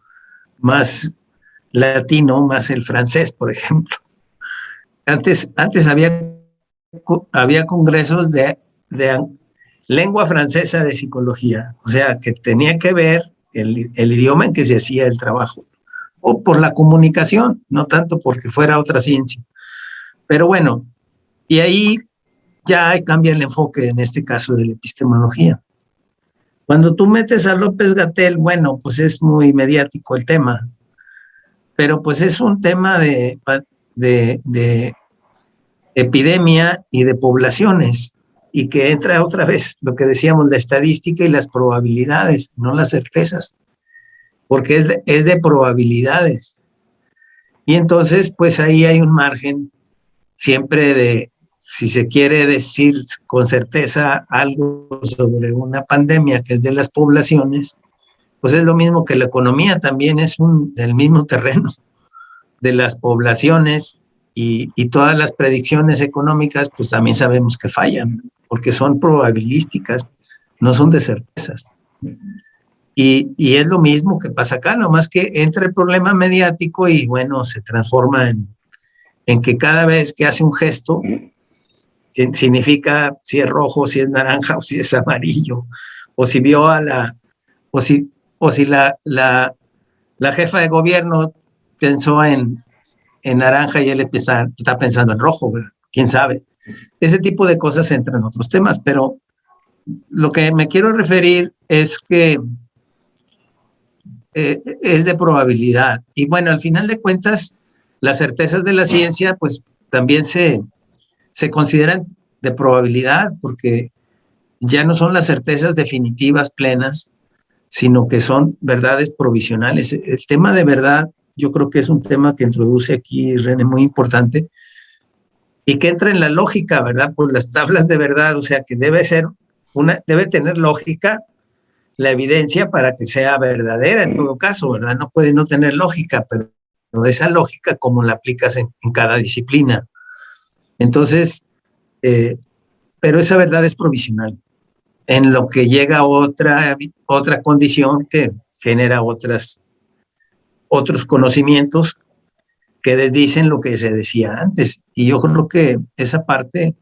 más latino, más el francés, por ejemplo. Antes había congresos de lengua francesa de psicología, o sea, que tenía que ver el idioma en que se hacía el trabajo, o por la comunicación, no tanto porque fuera otra ciencia. Pero bueno, y ahí ya cambia el enfoque en este caso de la epistemología. Cuando tú metes a López-Gatell, bueno, pues es muy mediático el tema, pero pues es un tema de epidemia y de poblaciones, y que entra otra vez lo que decíamos, la estadística y las probabilidades, no las certezas, porque es de probabilidades. Y entonces, pues ahí hay un margen siempre de, si se quiere decir con certeza algo sobre una pandemia que es de las poblaciones, pues es lo mismo que la economía, también es del mismo terreno de las poblaciones. Y todas las predicciones económicas, pues también sabemos que fallan, porque son probabilísticas, no son de certezas. Y es lo mismo que pasa acá, nomás que entra el problema mediático y bueno, se transforma en que cada vez que hace un gesto, significa si es rojo, si es naranja o si es amarillo, o si vio o si la jefa de gobierno pensó en naranja y él está pensando en rojo, ¿verdad? ¿Quién sabe? Ese tipo de cosas entran en otros temas, pero lo que me quiero referir es que es de probabilidad. Y bueno, al final de cuentas, las certezas de la ciencia, pues también se consideran de probabilidad, porque ya no son las certezas definitivas, plenas, sino que son verdades provisionales. El tema de verdad, yo creo que es un tema que introduce aquí René muy importante y que entra en la lógica, ¿verdad? Pues las tablas de verdad, o sea que debe tener lógica la evidencia para que sea verdadera en todo caso, ¿verdad? No puede no tener lógica, pero esa lógica como la aplicas en cada disciplina. Entonces, pero esa verdad es provisional, en lo que llega otra condición que genera otros conocimientos que desdicen lo que se decía antes. Y yo creo que esa parte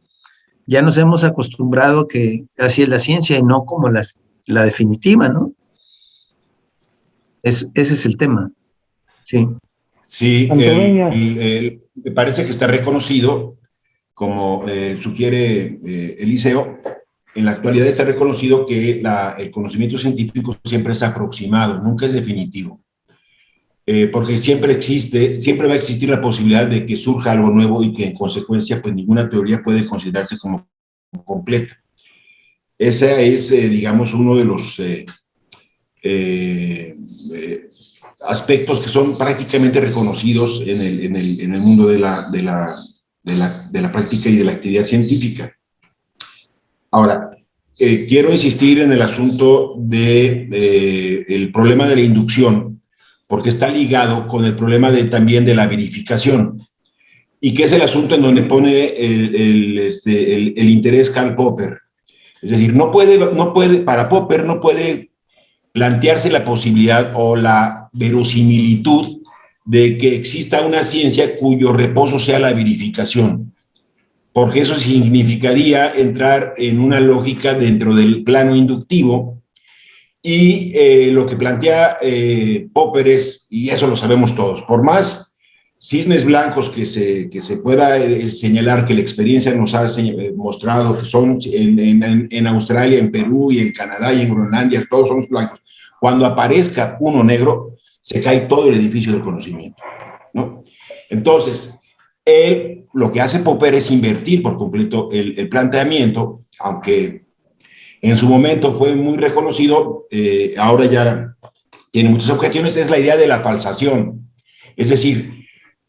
ya nos hemos acostumbrado que así es la ciencia y no como la definitiva, ¿no? Ese es el tema, sí. Sí, Antoveña. me parece que está reconocido, como sugiere Eliseo, en la actualidad está reconocido que el conocimiento científico siempre es aproximado, nunca es definitivo. Porque siempre va a existir la posibilidad de que surja algo nuevo y que en consecuencia pues ninguna teoría puede considerarse como completa. Ese es, digamos, uno de los aspectos que son prácticamente reconocidos en el mundo de la práctica y de la actividad científica. Ahora, quiero insistir en el asunto el problema de la inducción, porque está ligado con el problema también de la verificación, y que es el asunto en donde pone el interés Karl Popper. Es decir, para Popper no puede plantearse la posibilidad o la verosimilitud de que exista una ciencia cuyo reposo sea la verificación, porque eso significaría entrar en una lógica dentro del plano inductivo, y lo que plantea Popper es, y eso lo sabemos todos, por más cisnes blancos que se pueda señalar que la experiencia nos ha mostrado que son en Australia, en Perú y en Canadá y en Groenlandia, todos somos blancos, cuando aparezca uno negro, se cae todo el edificio del conocimiento, ¿no? Entonces, lo que hace Popper es invertir por completo el planteamiento, aunque en su momento fue muy reconocido, ahora ya tiene muchas objeciones, es la idea de la falsación. Es decir,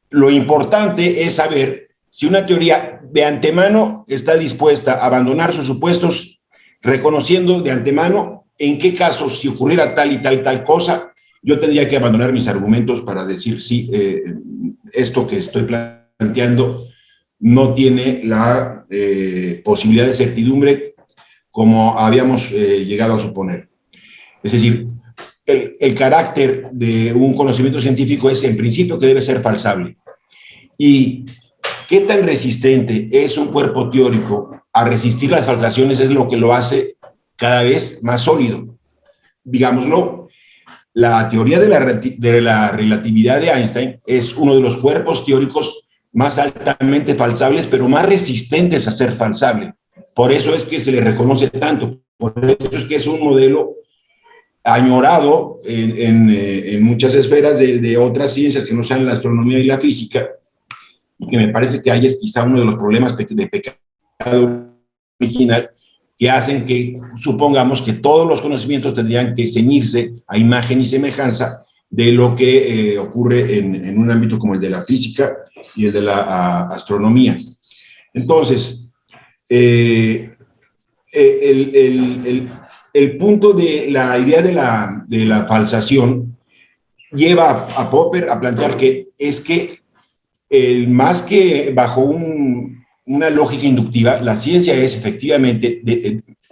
lo importante es saber si una teoría de antemano está dispuesta a abandonar sus supuestos, reconociendo de antemano en qué casos, si ocurriera tal y tal cosa, yo tendría que abandonar mis argumentos para decir sí, esto que estoy planteando no tiene la posibilidad de certidumbre como habíamos llegado a suponer. Es decir, el carácter de un conocimiento científico es, en principio, que debe ser falsable. ¿Y qué tan resistente es un cuerpo teórico a resistir las falsaciones? Es lo que lo hace cada vez más sólido. Digámoslo, la teoría de la relatividad de Einstein es uno de los cuerpos teóricos más altamente falsables, pero más resistentes a ser falsable. Por eso es que se le reconoce tanto, por eso es que es un modelo añorado en muchas esferas de otras ciencias que no sean la astronomía y la física, y que me parece que ahí es quizá uno de los problemas de pecado original que hacen que supongamos que todos los conocimientos tendrían que ceñirse a imagen y semejanza de lo que ocurre en un ámbito como el de la física y el de la astronomía. Entonces, el punto de la idea de la falsación lleva a Popper a plantear que es que más que bajo una lógica inductiva, la ciencia es efectivamente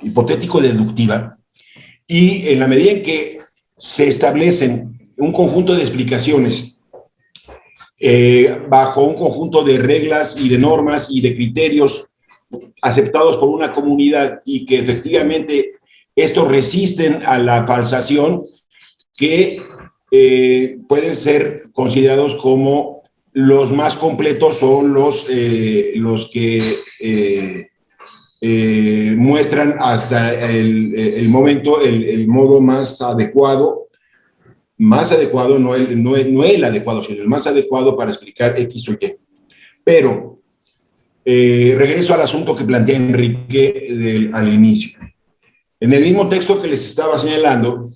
hipotético-deductiva, y en la medida en que se establecen un conjunto de explicaciones bajo un conjunto de reglas y de normas y de criterios aceptados por una comunidad, y que efectivamente estos resisten a la falsación, que pueden ser considerados como los más completos, son los que muestran hasta el momento el modo más adecuado, no el adecuado, sino el más adecuado para explicar X o Y. Pero regreso al asunto que plantea Enrique al inicio. En el mismo texto que les estaba señalando,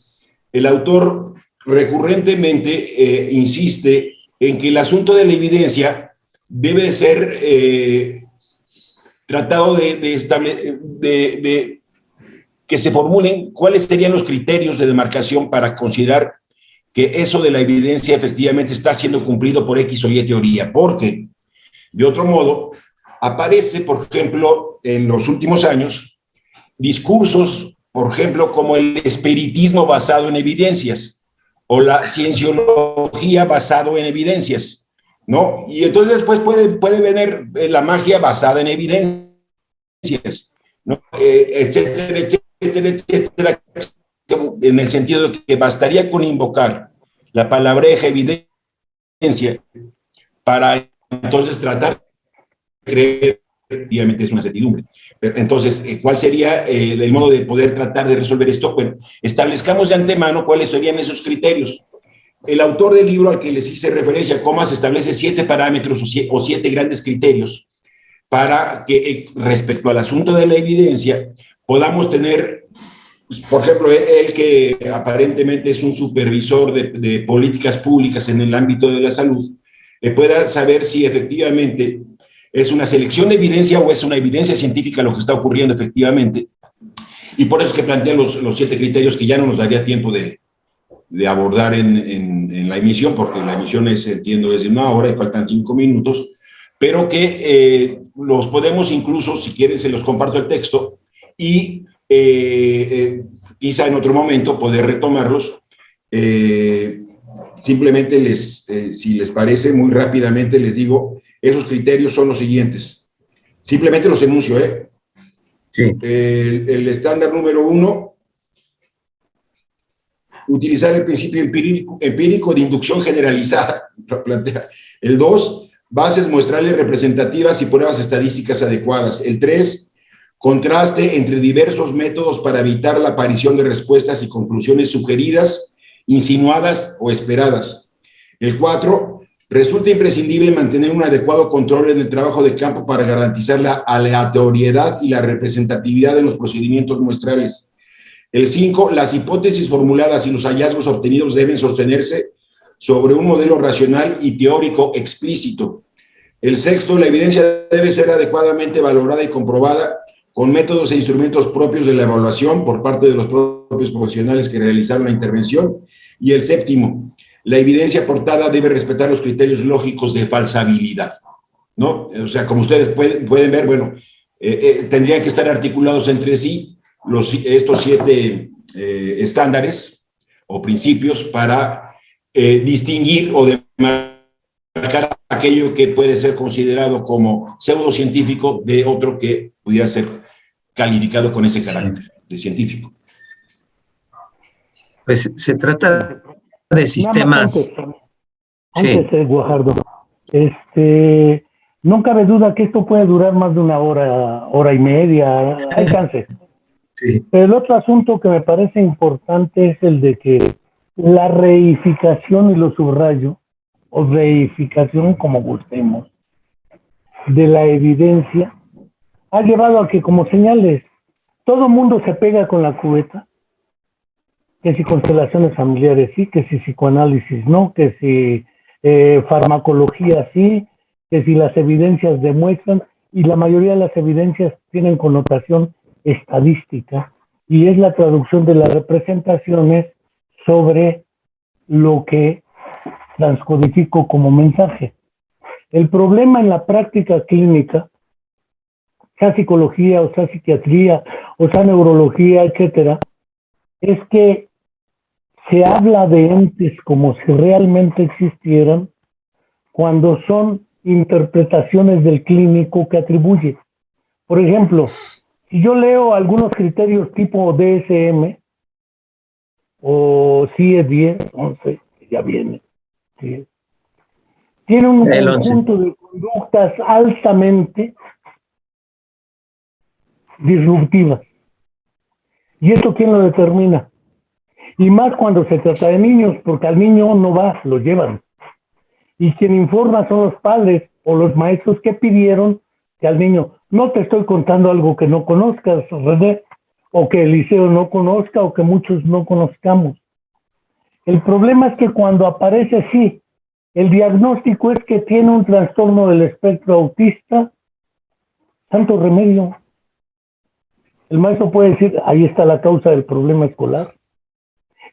el autor recurrentemente insiste en que el asunto de la evidencia debe ser tratado de que se formulen cuáles serían los criterios de demarcación para considerar que eso de la evidencia efectivamente está siendo cumplido por X o Y teoría, porque de otro modo aparece, por ejemplo, en los últimos años, discursos, por ejemplo, como el espiritismo basado en evidencias o la cienciología basado en evidencias, ¿no? Y entonces después puede venir la magia basada en evidencias. ¿no? Etcétera, etcétera, etcétera, en el sentido de que bastaría con invocar la palabreja evidencia para entonces tratar de creer, efectivamente es una certidumbre. Pero, entonces, ¿cuál sería el modo de poder tratar de resolver esto? Bueno, establezcamos de antemano cuáles serían esos criterios. El autor del libro al que les hice referencia, Comas, establece 7 parámetros o 7 grandes criterios para que respecto al asunto de la evidencia podamos tener, por ejemplo, él que aparentemente es un supervisor de políticas públicas en el ámbito de la salud, pueda saber si efectivamente es una selección de evidencia o es una evidencia científica lo que está ocurriendo efectivamente. Y por eso es que plantea los 7 criterios que ya no nos daría tiempo de abordar en la emisión, porque la emisión es, entiendo, desde 1 hora y faltan 5 minutos, pero que los podemos incluso, si quieren, se los comparto el texto y quizá en otro momento poder retomarlos. Simplemente si les parece, muy rápidamente les digo, esos criterios son los siguientes. Simplemente los enuncio, ¿eh? Sí. El estándar número 1, utilizar el principio empírico de inducción generalizada. El 2, bases muestrales representativas y pruebas estadísticas adecuadas. El 3, contraste entre diversos métodos para evitar la aparición de respuestas y conclusiones sugeridas, insinuadas o esperadas. El 4, resulta imprescindible mantener un adecuado control en el trabajo de campo para garantizar la aleatoriedad y la representatividad de los procedimientos muestrales. El 5, las hipótesis formuladas y los hallazgos obtenidos deben sostenerse sobre un modelo racional y teórico explícito. El 6, la evidencia debe ser adecuadamente valorada y comprobada con métodos e instrumentos propios de la evaluación por parte de los propios profesionales que realizaron la intervención. Y el 7, la evidencia aportada debe respetar los criterios lógicos de falsabilidad, ¿no? O sea, como ustedes pueden ver, bueno, tendrían que estar articulados entre sí estos 7 estándares o principios para distinguir o demarcar aquello que puede ser considerado como pseudocientífico de otro que pudiera ser calificado con ese carácter de científico. Pues se trata de sistemas. Antes, Guajardo, no cabe duda que esto puede durar más de 1 hora, hora y media, alcance. Sí. Pero el otro asunto que me parece importante es el de que la reificación, y lo subrayo, o reificación, como gustemos, de la evidencia, ha llevado a que, como señales, todo mundo se pega con la cubeta, que si constelaciones familiares sí, que si psicoanálisis no, que si farmacología sí, que si las evidencias demuestran, y la mayoría de las evidencias tienen connotación estadística, y es la traducción de las representaciones sobre lo que transcodifico como mensaje. El problema en la práctica clínica, sea psicología, o sea psiquiatría, o sea neurología, etcétera, es que se habla de entes como si realmente existieran cuando son interpretaciones del clínico que atribuye. Por ejemplo, si yo leo algunos criterios tipo DSM o CIE 10, 11, que ya viene, ¿sí? Tiene un conjunto de conductas altamente disruptivas. ¿Y esto quién lo determina? Y más cuando se trata de niños, porque al niño no va, lo llevan. Y quien informa son los padres o los maestros que pidieron que al niño, no te estoy contando algo que no conozcas, René, o que el liceo no conozca, o que muchos no conozcamos. El problema es que cuando aparece así, el diagnóstico es que tiene un trastorno del espectro autista, santo remedio. El maestro puede decir, ahí está la causa del problema escolar.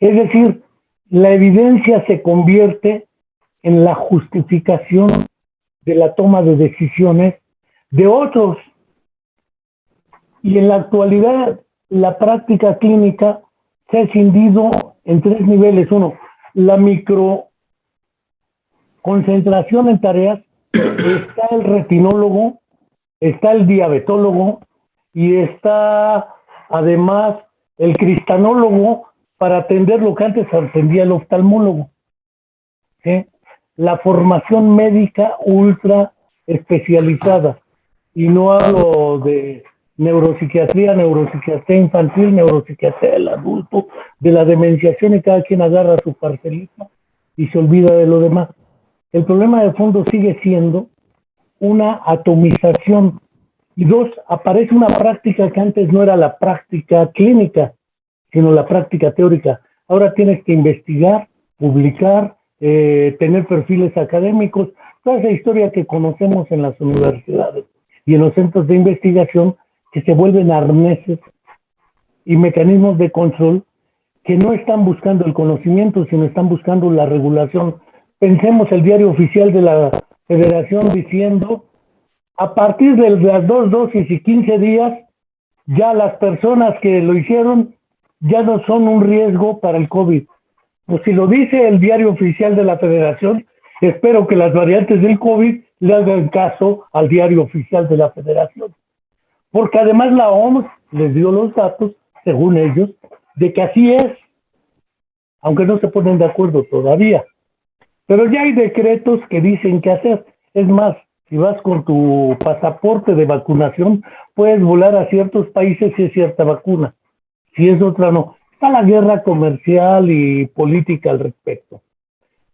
Es decir, la evidencia se convierte en la justificación de la toma de decisiones de otros. Y en la actualidad, la práctica clínica se ha escindido en 3 niveles. 1, la microconcentración en tareas. Está el retinólogo, está el diabetólogo, y está además el cristanólogo para atender lo que antes atendía el oftalmólogo. ¿Sí? La formación médica ultra especializada. Y no hablo de neuropsiquiatría infantil, neuropsiquiatría del adulto, de la demenciación, y cada quien agarra su parcelita y se olvida de lo demás. El problema de fondo sigue siendo una atomización. Y dos, aparece una práctica que antes no era la práctica clínica, sino la práctica teórica. Ahora tienes que investigar, publicar, tener perfiles académicos, toda esa historia que conocemos en las universidades y en los centros de investigación, que se vuelven arneses y mecanismos de control que no están buscando el conocimiento, sino están buscando la regulación. Pensemos el diario oficial de la Federación diciendo: a partir de las 2 dosis y 15 días, ya las personas que lo hicieron ya no son un riesgo para el COVID. Pues si lo dice el diario oficial de la Federación, espero que las variantes del COVID le hagan caso al diario oficial de la Federación. Porque además la OMS les dio los datos, según ellos, de que así es, aunque no se ponen de acuerdo todavía. Pero ya hay decretos que dicen qué hacer. Es más, si vas con tu pasaporte de vacunación, puedes volar a ciertos países si es cierta vacuna. Si es otra, no. Está la guerra comercial y política al respecto.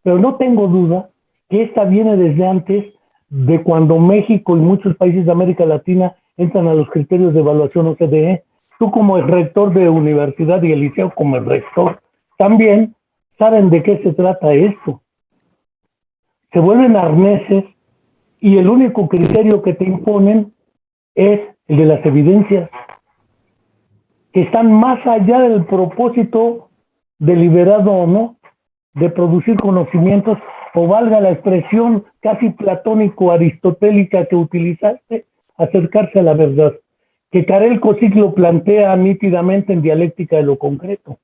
Pero no tengo duda que esta viene desde antes de cuando México y muchos países de América Latina entran a los criterios de evaluación OCDE. Tú como el rector de universidad y el liceo como el rector también saben de qué se trata esto. Se vuelven arneses y el único criterio que te imponen es el de las evidencias, que están más allá del propósito deliberado o no de producir conocimientos, o valga la expresión casi platónico-aristotélica que utilizaste, acercarse a la verdad, que Karel Kosik lo plantea nítidamente en Dialéctica de lo Concreto.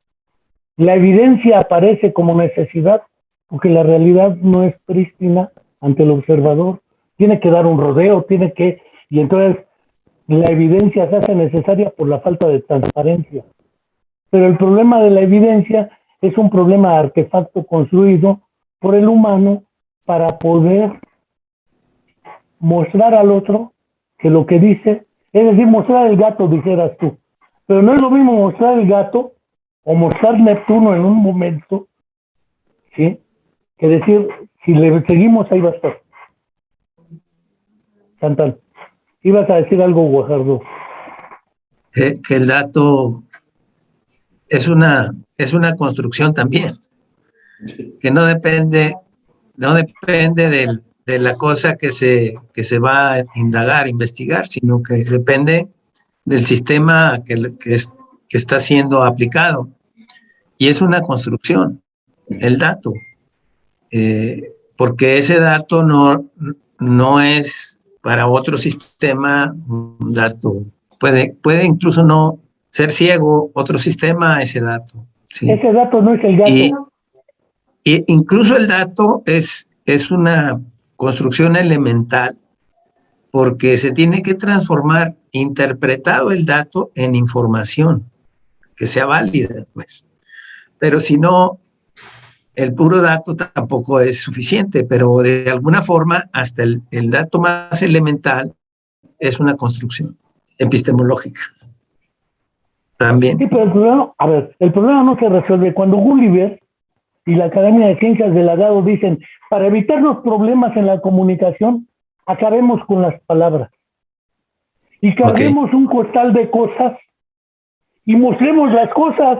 La evidencia aparece como necesidad porque la realidad no es prístina ante el observador, tiene que dar un rodeo, y entonces la evidencia se hace necesaria por la falta de transparencia. Pero el problema de la evidencia es un problema de artefacto construido por el humano para poder mostrar al otro que lo que dice, es decir, mostrar el gato, dijeras tú. Pero no es lo mismo mostrar el gato o mostrar Neptuno en un momento, ¿sí?, que decir, si le seguimos, ahí va a estar. Chantal, ibas a decir algo, Guajardo. Que el dato es una construcción también, que no depende de la cosa que se va a indagar, investigar, sino que depende del sistema que está siendo aplicado. Y es una construcción, el dato, porque ese dato no es para otro sistema un dato. Puede incluso no ser ciego otro sistema a ese dato. ¿Sí? Ese dato no es el gato. Y incluso el dato es una construcción elemental, porque se tiene que transformar, interpretado el dato en información que sea válida, pues. Pero si no, el puro dato tampoco es suficiente, pero de alguna forma hasta el dato más elemental es una construcción epistemológica también. Sí, pero el problema no se resuelve cuando Gulliver y la Academia de Ciencias de la DAO dicen: para evitar los problemas en la comunicación, acabemos con las palabras y carguemos un costal de cosas y mostremos las cosas.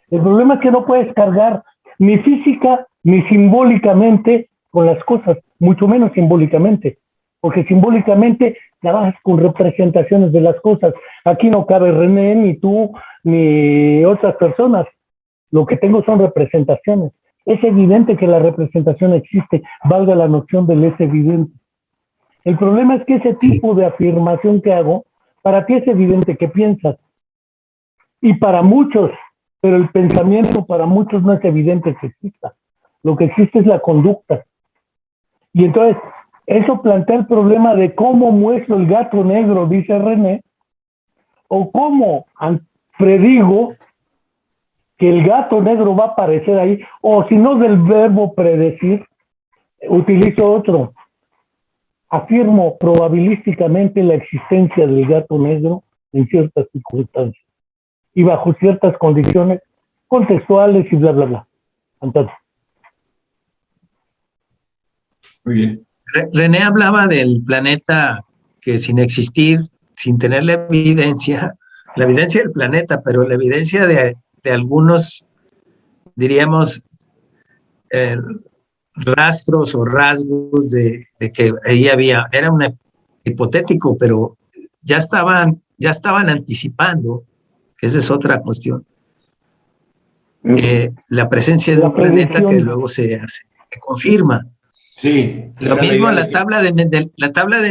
El problema es que no puedes cargar ni física ni simbólicamente con las cosas, mucho menos simbólicamente, porque simbólicamente trabajas con representaciones de las cosas. Aquí no cabe René, ni tú, ni otras personas. Lo que tengo son representaciones. Es evidente que la representación existe, valga la noción del es evidente. El problema es que ese tipo de afirmación que hago, para ti es evidente que piensas. Y para muchos, pero el pensamiento para muchos no es evidente que exista. Lo que existe es la conducta. Y entonces, Eso plantea el problema de cómo muestro el gato negro, dice René, o cómo predigo que el gato negro va a aparecer ahí, o si no del verbo predecir, utilizo otro. Afirmo probabilísticamente la existencia del gato negro en ciertas circunstancias y bajo ciertas condiciones contextuales y bla, bla, bla. Entonces, Muy bien. René hablaba del planeta que sin existir, sin tener la evidencia del planeta, pero la evidencia de algunos, diríamos, rastros o rasgos de que ahí era un hipotético, pero ya estaban anticipando, que esa es otra cuestión, la presencia de un planeta que luego se confirma. Sí. Lo mismo la tabla de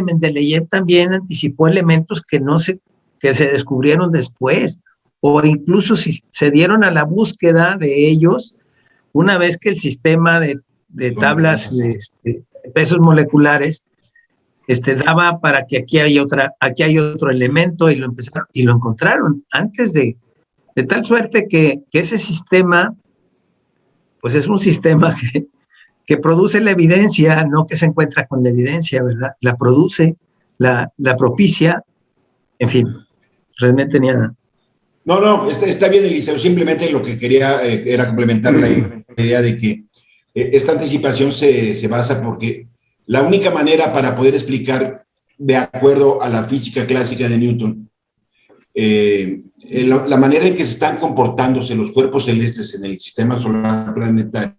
Mendeleev también anticipó elementos que se descubrieron después, o incluso si se dieron a la búsqueda de ellos una vez que el sistema de tablas de pesos moleculares daba para que aquí hay otro elemento, y lo encontraron antes de tal suerte que ese sistema, pues es un sistema que produce la evidencia, no que se encuentra con la evidencia, ¿verdad? La produce, la propicia, en fin, realmente tenía... No, está bien, Eliseo. Simplemente lo que quería era complementar la idea de que esta anticipación se basa porque la única manera para poder explicar, de acuerdo a la física clásica de Newton, la manera en que se están comportándose los cuerpos celestes en el sistema solar planetario,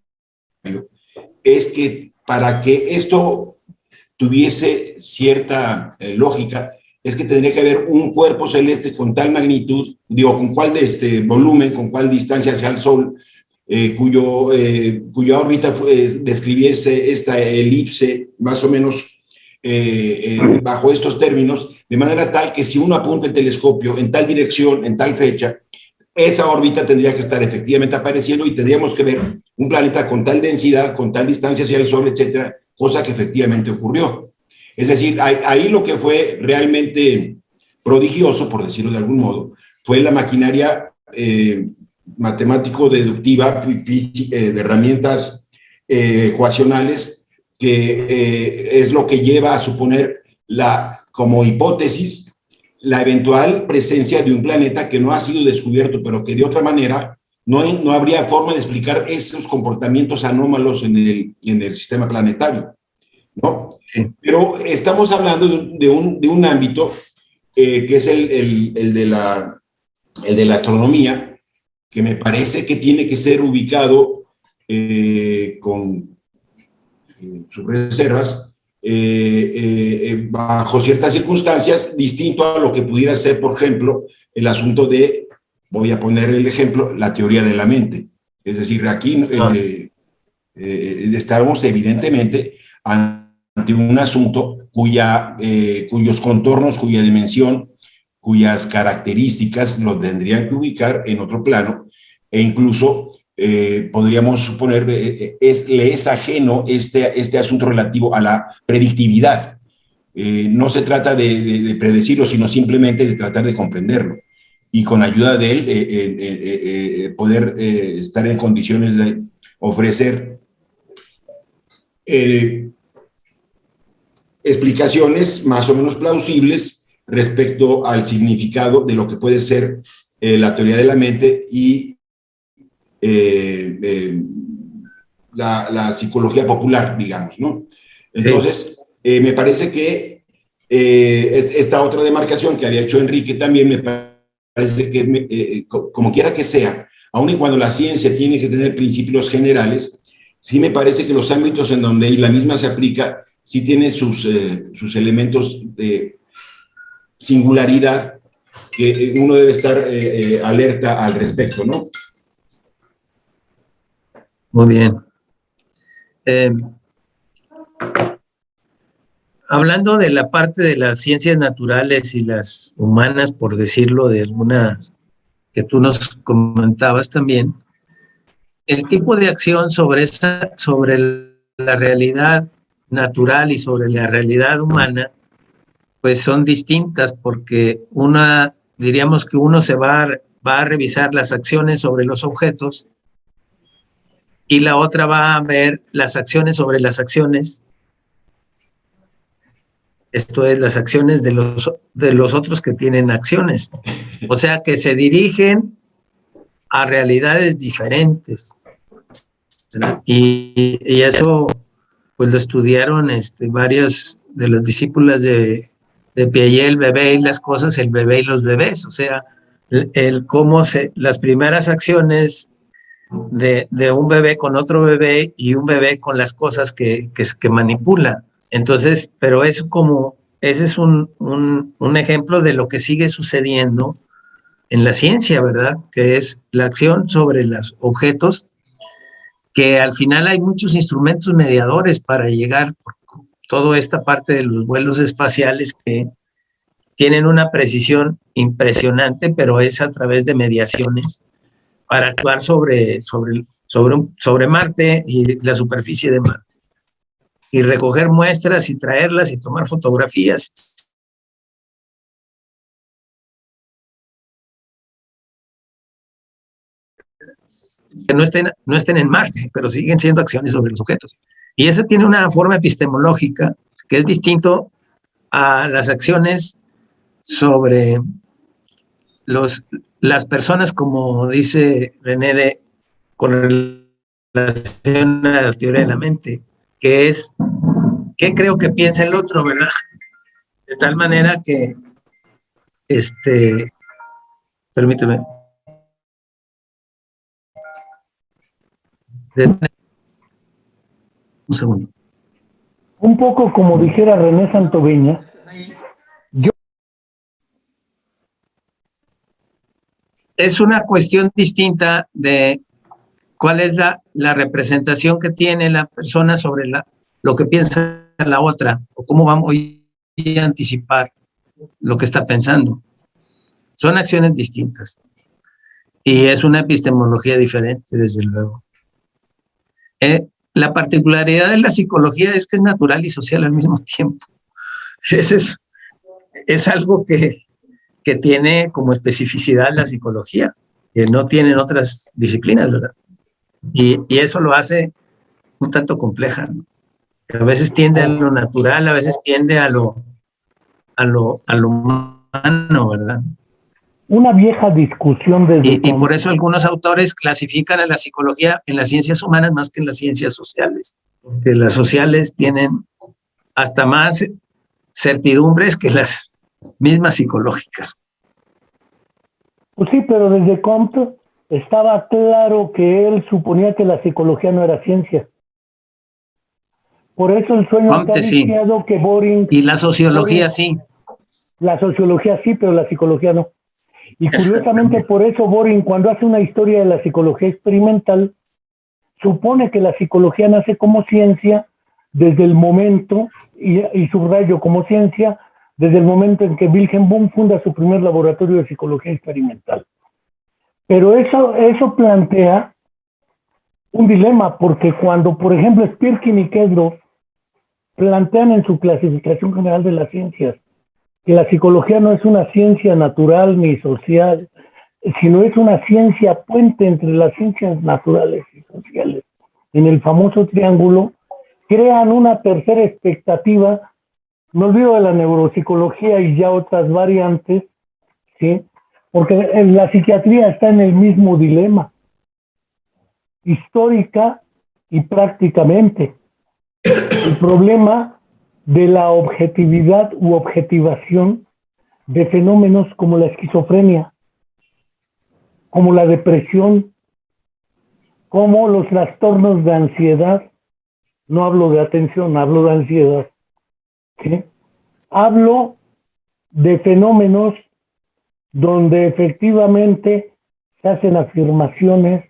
es que para que esto tuviese cierta lógica, es que tendría que haber un cuerpo celeste con tal magnitud, con cuál volumen, con cuál distancia hacia el Sol, cuya órbita describiese esta elipse más o menos bajo estos términos, de manera tal que si uno apunta el telescopio en tal dirección, en tal fecha, esa órbita tendría que estar efectivamente apareciendo y tendríamos que ver un planeta con tal densidad, con tal distancia hacia el Sol, etcétera, cosa que efectivamente ocurrió. Es decir, ahí lo que fue realmente prodigioso, por decirlo de algún modo, fue la maquinaria matemático-deductiva de herramientas ecuacionales, que es lo que lleva a suponer como hipótesis la eventual presencia de un planeta que no ha sido descubierto, pero que de otra manera no habría forma de explicar esos comportamientos anómalos en el sistema planetario, ¿no? Sí. Pero estamos hablando de un ámbito que es el de la astronomía, que me parece que tiene que ser ubicado con sus reservas, bajo ciertas circunstancias, distinto a lo que pudiera ser, por ejemplo, el asunto voy a poner el ejemplo, la teoría de la mente. Es decir, aquí estamos evidentemente ante un asunto cuyos contornos, cuya dimensión, cuyas características lo tendrían que ubicar en otro plano, e incluso podríamos suponer le es ajeno este asunto relativo a la predictividad. No se trata de predecirlo, sino simplemente de tratar de comprenderlo y con ayuda de él poder estar en condiciones de ofrecer explicaciones más o menos plausibles respecto al significado de lo que puede ser la teoría de la mente y la psicología popular, digamos, ¿no? Entonces, sí. Me parece que esta otra demarcación que había hecho Enrique también me parece que, como quiera que sea, aun y cuando la ciencia tiene que tener principios generales, sí me parece que los ámbitos en donde la misma se aplica, sí tiene sus elementos de singularidad que uno debe estar alerta al respecto, ¿no? Muy bien. Hablando de la parte de las ciencias naturales y las humanas, por decirlo de alguna que tú nos comentabas también, el tipo de acción sobre la realidad natural y sobre la realidad humana, pues son distintas, porque una, diríamos que uno va a revisar las acciones sobre los objetos y la otra va a ver las acciones sobre las acciones, esto es, las acciones de los otros que tienen acciones. O sea, que se dirigen a realidades diferentes. Y eso, pues lo estudiaron varios de los discípulos de Piaget, el bebé y las cosas, el bebé y los bebés. O sea, cómo las primeras acciones de un bebé con otro bebé y un bebé con las cosas que manipula. Entonces, pero eso ese es un ejemplo de lo que sigue sucediendo en la ciencia, ¿verdad? Que es la acción sobre los objetos, que al final hay muchos instrumentos mediadores para llegar a toda esta parte de los vuelos espaciales que tienen una precisión impresionante, pero es a través de mediaciones para actuar sobre Marte y la superficie de Marte, y recoger muestras y traerlas y tomar fotografías. Que no estén en Marte, pero siguen siendo acciones sobre los objetos. Y eso tiene una forma epistemológica que es distinto a las acciones sobre las personas, como dice René, con relación a la teoría de la mente, que es qué creo que piensa el otro, ¿verdad? De tal manera que, permíteme, un segundo. Un poco como dijera René Santoveña, es una cuestión distinta de cuál es la representación que tiene la persona sobre lo que piensa la otra, o cómo vamos a anticipar lo que está pensando. Son acciones distintas. Y es una epistemología diferente, desde luego. La particularidad de la psicología es que es natural y social al mismo tiempo. Es algo que tiene como especificidad la psicología, que no tienen otras disciplinas, ¿verdad? Y eso lo hace un tanto compleja, ¿no? A veces tiende a lo natural, a veces tiende a lo humano, ¿verdad? una vieja discusión desde Y por eso algunos autores clasifican a la psicología en las ciencias humanas más que en las ciencias sociales, porque las sociales tienen hasta más certidumbres que las mismas psicológicas. Pues sí, pero desde Comte estaba claro que él suponía que la psicología no era ciencia. Por eso el sueño Comte, está viciado, sí, que Boring... Y la sociología sí. La sociología sí, pero la psicología no. Y curiosamente por eso Boring, cuando hace una historia de la psicología experimental, supone que la psicología nace como ciencia desde el momento, y subrayo como ciencia, desde el momento en que Wilhelm Wundt funda su primer laboratorio de psicología experimental. Pero eso plantea un dilema, porque cuando, por ejemplo, Spirkin y Kedrov plantean en su clasificación general de las ciencias que la psicología no es una ciencia natural ni social, sino es una ciencia puente entre las ciencias naturales y sociales, en el famoso triángulo, crean una tercera expectativa. Me olvido de la neuropsicología y ya otras variantes, ¿sí? Porque la psiquiatría está en el mismo dilema, histórica y prácticamente. El problema de la objetividad u objetivación de fenómenos como la esquizofrenia, como la depresión, como los trastornos de ansiedad. No hablo de atención, hablo de ansiedad, ¿sí? Hablo de fenómenos donde efectivamente se hacen afirmaciones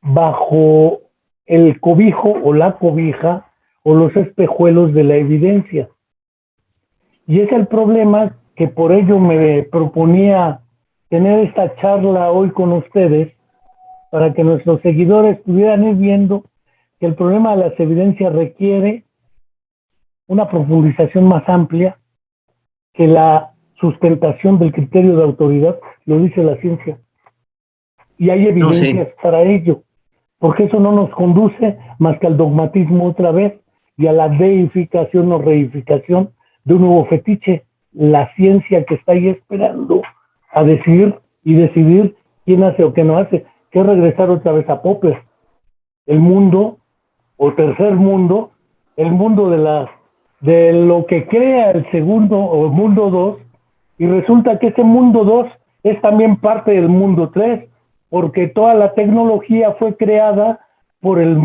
bajo el cobijo o la cobija o los espejuelos de la evidencia. Y es el problema que por ello me proponía tener esta charla hoy con ustedes, para que nuestros seguidores pudieran ir viendo que el problema de las evidencias requiere una profundización más amplia que la sustentación del criterio de autoridad, lo dice la ciencia. Y hay evidencias para ello, porque eso no nos conduce más que al dogmatismo otra vez y a la deificación o reificación de un nuevo fetiche, la ciencia que está ahí esperando a decidir quién hace o qué no hace, que es regresar otra vez a Popper. El mundo, o tercer mundo, el mundo de lo que crea el segundo o el mundo 2, y resulta que ese mundo 2 es también parte del mundo 3, porque toda la tecnología fue creada por el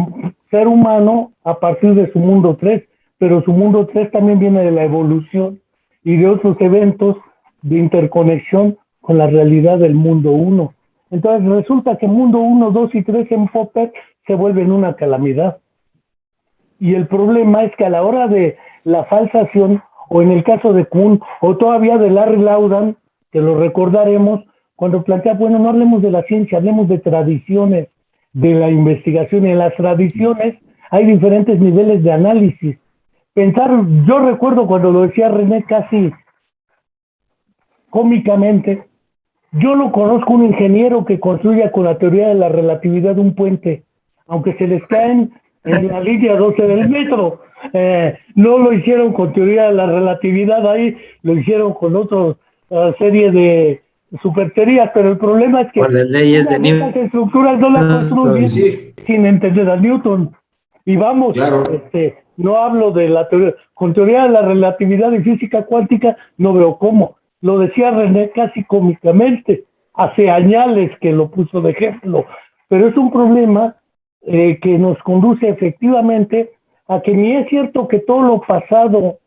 ser humano a partir de su mundo 3, pero su mundo 3 también viene de la evolución y de otros eventos de interconexión con la realidad del mundo 1. Entonces resulta que mundo 1, 2 y 3 en Popper se vuelven una calamidad. Y el problema es que a la hora de la falsación, o en el caso de Kuhn, o todavía de Larry Laudan, que lo recordaremos, cuando plantea, bueno, no hablemos de la ciencia, hablemos de tradiciones, de la investigación. Y en las tradiciones hay diferentes niveles de análisis. Pensar, yo recuerdo cuando lo decía René casi cómicamente, yo lo conozco un ingeniero que construya con la teoría de la relatividad un puente, aunque se les caen en la línea 12 del metro. No lo hicieron con teoría de la relatividad ahí, lo hicieron con otra serie de superterías, pero el problema es que con las leyes de las estructuras no las construyen sin entender a Newton. Y vamos, claro. No hablo de la teoría, con teoría de la relatividad y física cuántica, no veo cómo. Lo decía René casi cómicamente, hace años que lo puso de ejemplo, pero es un problema que nos conduce efectivamente a que ni es cierto que todo lo pasado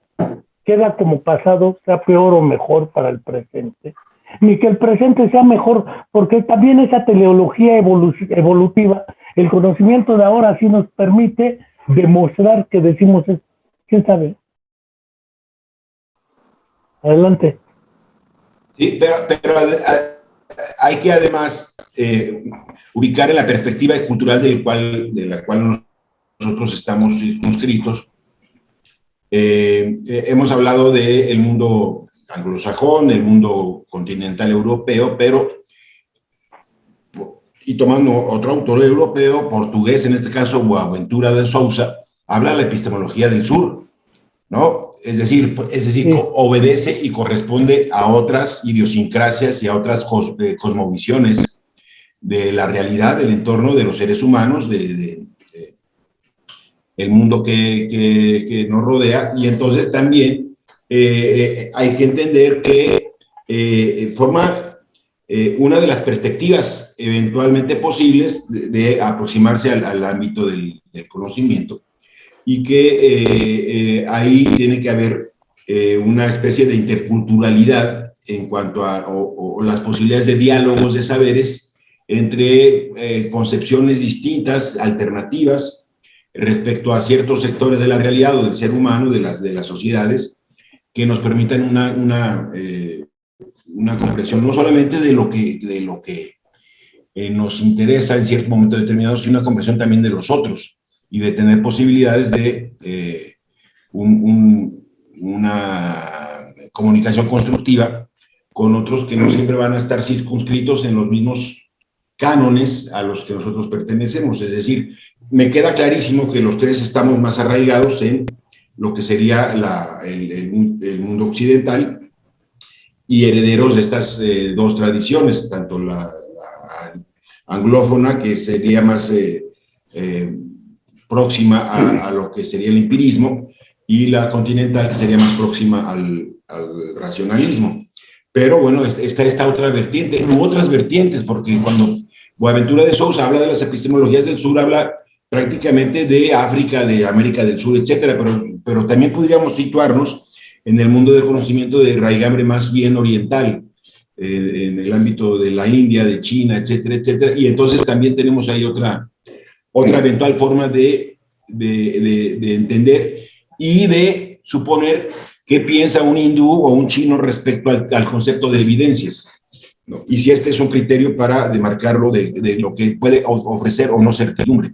queda como pasado, sea peor o mejor para el presente, ni que el presente sea mejor, porque también esa teleología evolutiva, el conocimiento de ahora sí nos permite demostrar que decimos esto. ¿Quién sabe? Adelante. Sí, pero hay que además ubicar en la perspectiva cultural de la cual nosotros estamos circunscritos. Hemos hablado del mundo anglosajón, el mundo continental europeo, y tomando otro autor europeo, portugués, en este caso Boaventura de Sousa, habla de la epistemología del sur, ¿no? Es decir, sí, obedece y corresponde a otras idiosincrasias y a otras cosmovisiones de la realidad, del entorno de los seres humanos, el mundo que nos rodea, y entonces también hay que entender que forma una de las perspectivas eventualmente posibles de aproximarse al ámbito del conocimiento, y que ahí tiene que haber una especie de interculturalidad en cuanto a o las posibilidades de diálogos de saberes entre concepciones distintas, alternativas, respecto a ciertos sectores de la realidad o del ser humano, de las sociedades, que nos permitan una comprensión no solamente de lo que nos interesa en cierto momento determinado, sino una comprensión también de los otros, y de tener posibilidades de una comunicación constructiva con otros que no siempre van a estar circunscritos en los mismos cánones a los que nosotros pertenecemos. Es decir, me queda clarísimo que los tres estamos más arraigados en lo que sería el mundo occidental y herederos de estas dos tradiciones, tanto la anglófona, que sería más próxima a lo que sería el empirismo, y la continental, que sería más próxima al racionalismo. Pero bueno, está esta otra vertiente, u otras vertientes, porque cuando Boaventura de Sousa habla de las epistemologías del sur, habla prácticamente de África, de América del Sur, etcétera, pero también podríamos situarnos en el mundo del conocimiento de raigambre más bien oriental, en el ámbito de la India, de China, etcétera, etcétera, y entonces también tenemos ahí otra eventual forma de entender y de suponer qué piensa un hindú o un chino respecto al concepto de evidencias, ¿no? Y si este es un criterio para demarcarlo de lo que puede ofrecer o no certidumbre,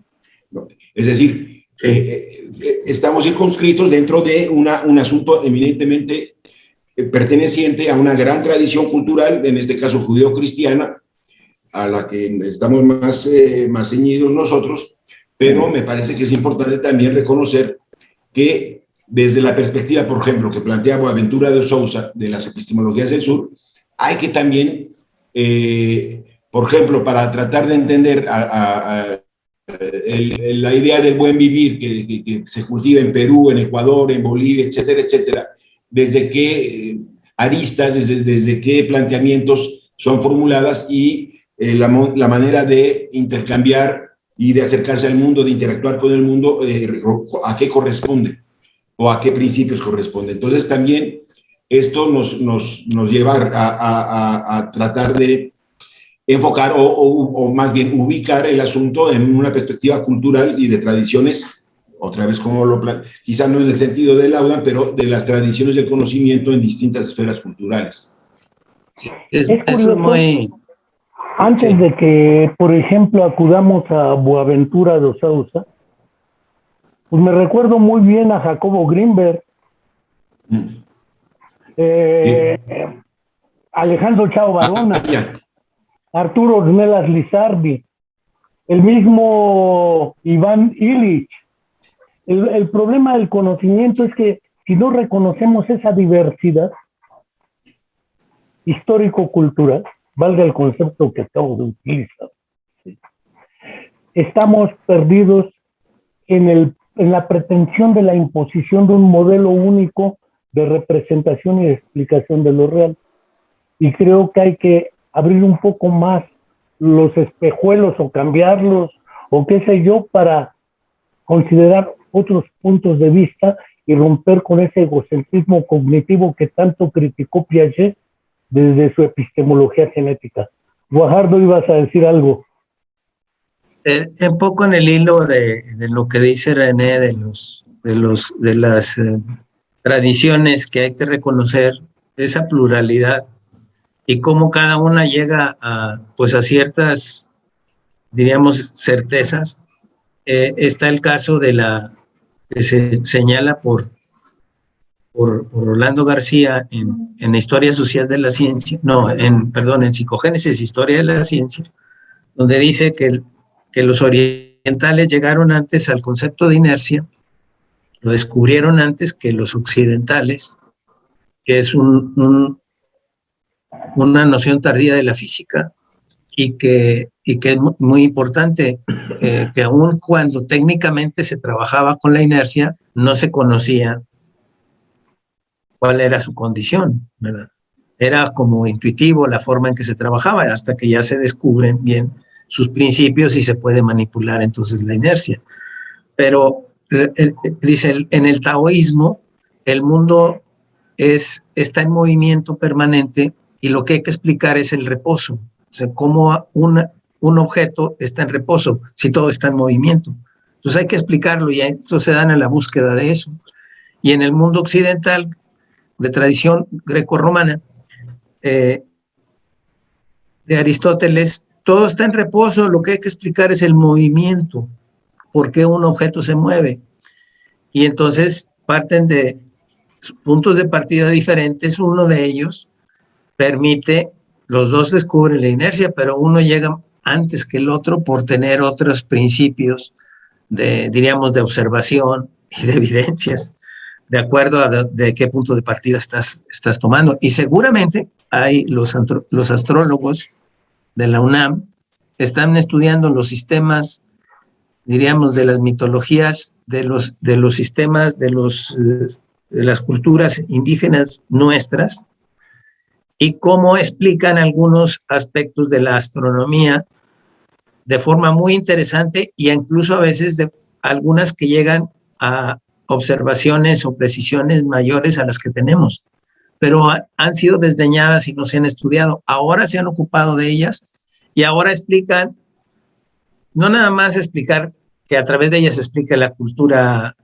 ¿no? Es decir, estamos circunscritos dentro de un asunto eminentemente perteneciente a una gran tradición cultural, en este caso judeo-cristiana, a la que estamos más ceñidos nosotros, pero me parece que es importante también reconocer que desde la perspectiva, por ejemplo, que plantea Boaventura de Sousa de las epistemologías del sur, hay que también, por ejemplo, para tratar de entender la idea del buen vivir que se cultiva en Perú, en Ecuador, en Bolivia, etcétera, etcétera, desde qué aristas, desde qué planteamientos son formuladas y la manera de intercambiar y de acercarse al mundo, de interactuar con el mundo, a qué corresponde o a qué principios corresponde. Entonces también esto nos lleva a tratar de enfocar o más bien ubicar el asunto en una perspectiva cultural y de tradiciones, otra vez como quizá no en el sentido del aula, pero de las tradiciones del conocimiento en distintas esferas culturales. Sí, Es es curioso. muy... Antes Sí. de que, por ejemplo, acudamos a Boaventura de Sousa, pues me recuerdo muy bien a Jacobo Grinberg, Alejandro Chao Barona, Arturo Ornelas Lizardi, el mismo Iván Illich. El problema del conocimiento es que si no reconocemos esa diversidad histórico-cultural, valga el concepto que acabo de utilizar, ¿sí?, estamos perdidos en la pretensión de la imposición de un modelo único de representación y de explicación de lo real. Y creo que hay que abrir un poco más los espejuelos o cambiarlos o qué sé yo para considerar otros puntos de vista y romper con ese egocentrismo cognitivo que tanto criticó Piaget desde su epistemología genética. Guajardo, ibas a decir algo. Un poco en el hilo de lo que dice René de las tradiciones que hay que reconocer, esa pluralidad y cómo cada una llega pues a ciertas, diríamos, certezas. Está el caso de que se señala por Rolando García en Historia Social de la Ciencia, en Psicogénesis, Historia de la Ciencia, donde dice que los orientales llegaron antes al concepto de inercia, lo descubrieron antes que los occidentales, que es una noción tardía de la física y que es muy importante, que aun cuando técnicamente se trabajaba con la inercia, no se conocía cuál era su condición, ¿verdad? Era como intuitivo la forma en que se trabajaba, hasta que ya se descubren bien sus principios y se puede manipular entonces la inercia. Pero dice, en el taoísmo el mundo está en movimiento permanente y lo que hay que explicar es el reposo. O sea, cómo un objeto está en reposo si todo está en movimiento. Entonces hay que explicarlo y eso se dan a la búsqueda de eso. Y en el mundo occidental, de tradición greco-romana, de Aristóteles, todo está en reposo, lo que hay que explicar es el movimiento, por qué un objeto se mueve. Y entonces parten de puntos de partida diferentes, uno de ellos permite, los dos descubren la inercia, pero uno llega antes que el otro por tener otros principios diríamos, de observación y de evidencias, de acuerdo a de qué punto de partida estás tomando. Y seguramente hay los astrólogos de la UNAM están estudiando los sistemas, diríamos, de las mitologías, de los sistemas, de las culturas indígenas nuestras, y cómo explican algunos aspectos de la astronomía de forma muy interesante, y incluso a veces de algunas que llegan a observaciones o precisiones mayores a las que tenemos, pero han sido desdeñadas y no se han estudiado. Ahora se han ocupado de ellas y ahora explican, no nada más explicar que a través de ellas se explica la cultura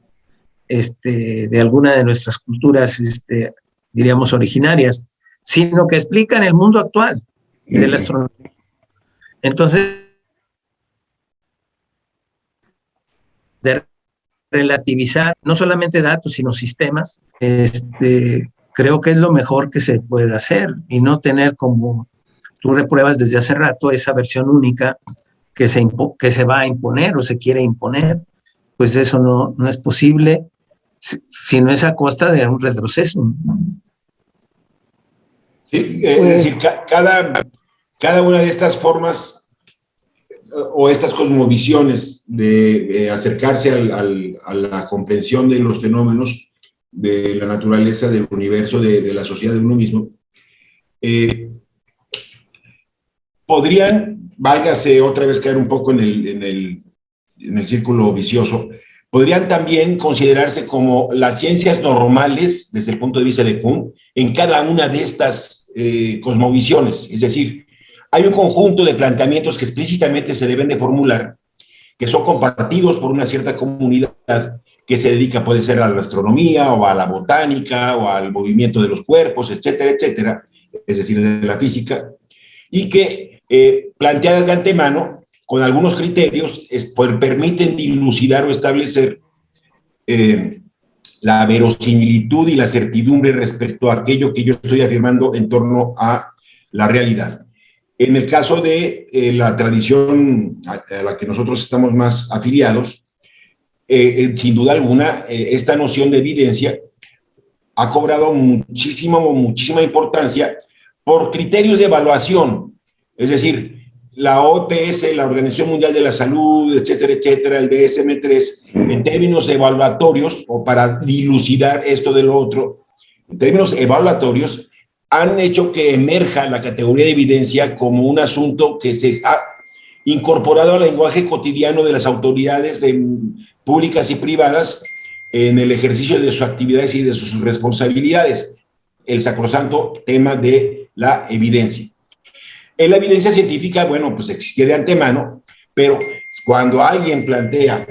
de alguna de nuestras culturas, diríamos, originarias, sino que explican el mundo actual de la astronomía. Entonces, relativizar no solamente datos, sino sistemas, creo que es lo mejor que se puede hacer y no tener, como tú repruebas desde hace rato, esa versión única que se va a imponer o se quiere imponer. Pues eso no es posible, si no es a costa de un retroceso. Sí, es decir, cada una de estas formas o estas cosmovisiones de acercarse a la comprensión de los fenómenos de la naturaleza, del universo, de la sociedad, de uno mismo, podrían, válgase otra vez caer un poco en el círculo vicioso, podrían también considerarse como las ciencias normales, desde el punto de vista de Kuhn, en cada una de estas cosmovisiones. Es decir, hay un conjunto de planteamientos que explícitamente se deben de formular, que son compartidos por una cierta comunidad que se dedica, puede ser a la astronomía, o a la botánica, o al movimiento de los cuerpos, etcétera, etcétera, es decir, de la física, y que planteadas de antemano, con algunos criterios, permiten dilucidar o establecer la verosimilitud y la certidumbre respecto a aquello que yo estoy afirmando en torno a la realidad. En el caso de la tradición a la que nosotros estamos más afiliados, sin duda alguna, esta noción de evidencia ha cobrado muchísima importancia por criterios de evaluación. Es decir, la OPS, la Organización Mundial de la Salud, etcétera, etcétera, el DSM-3, en términos evaluatorios, o para dilucidar esto de lo otro, en términos evaluatorios, han hecho que emerja la categoría de evidencia como un asunto que se ha incorporado al lenguaje cotidiano de las autoridades públicas y privadas en el ejercicio de sus actividades y de sus responsabilidades, el sacrosanto tema de la evidencia. En la evidencia científica, bueno, pues existía de antemano, pero cuando alguien plantea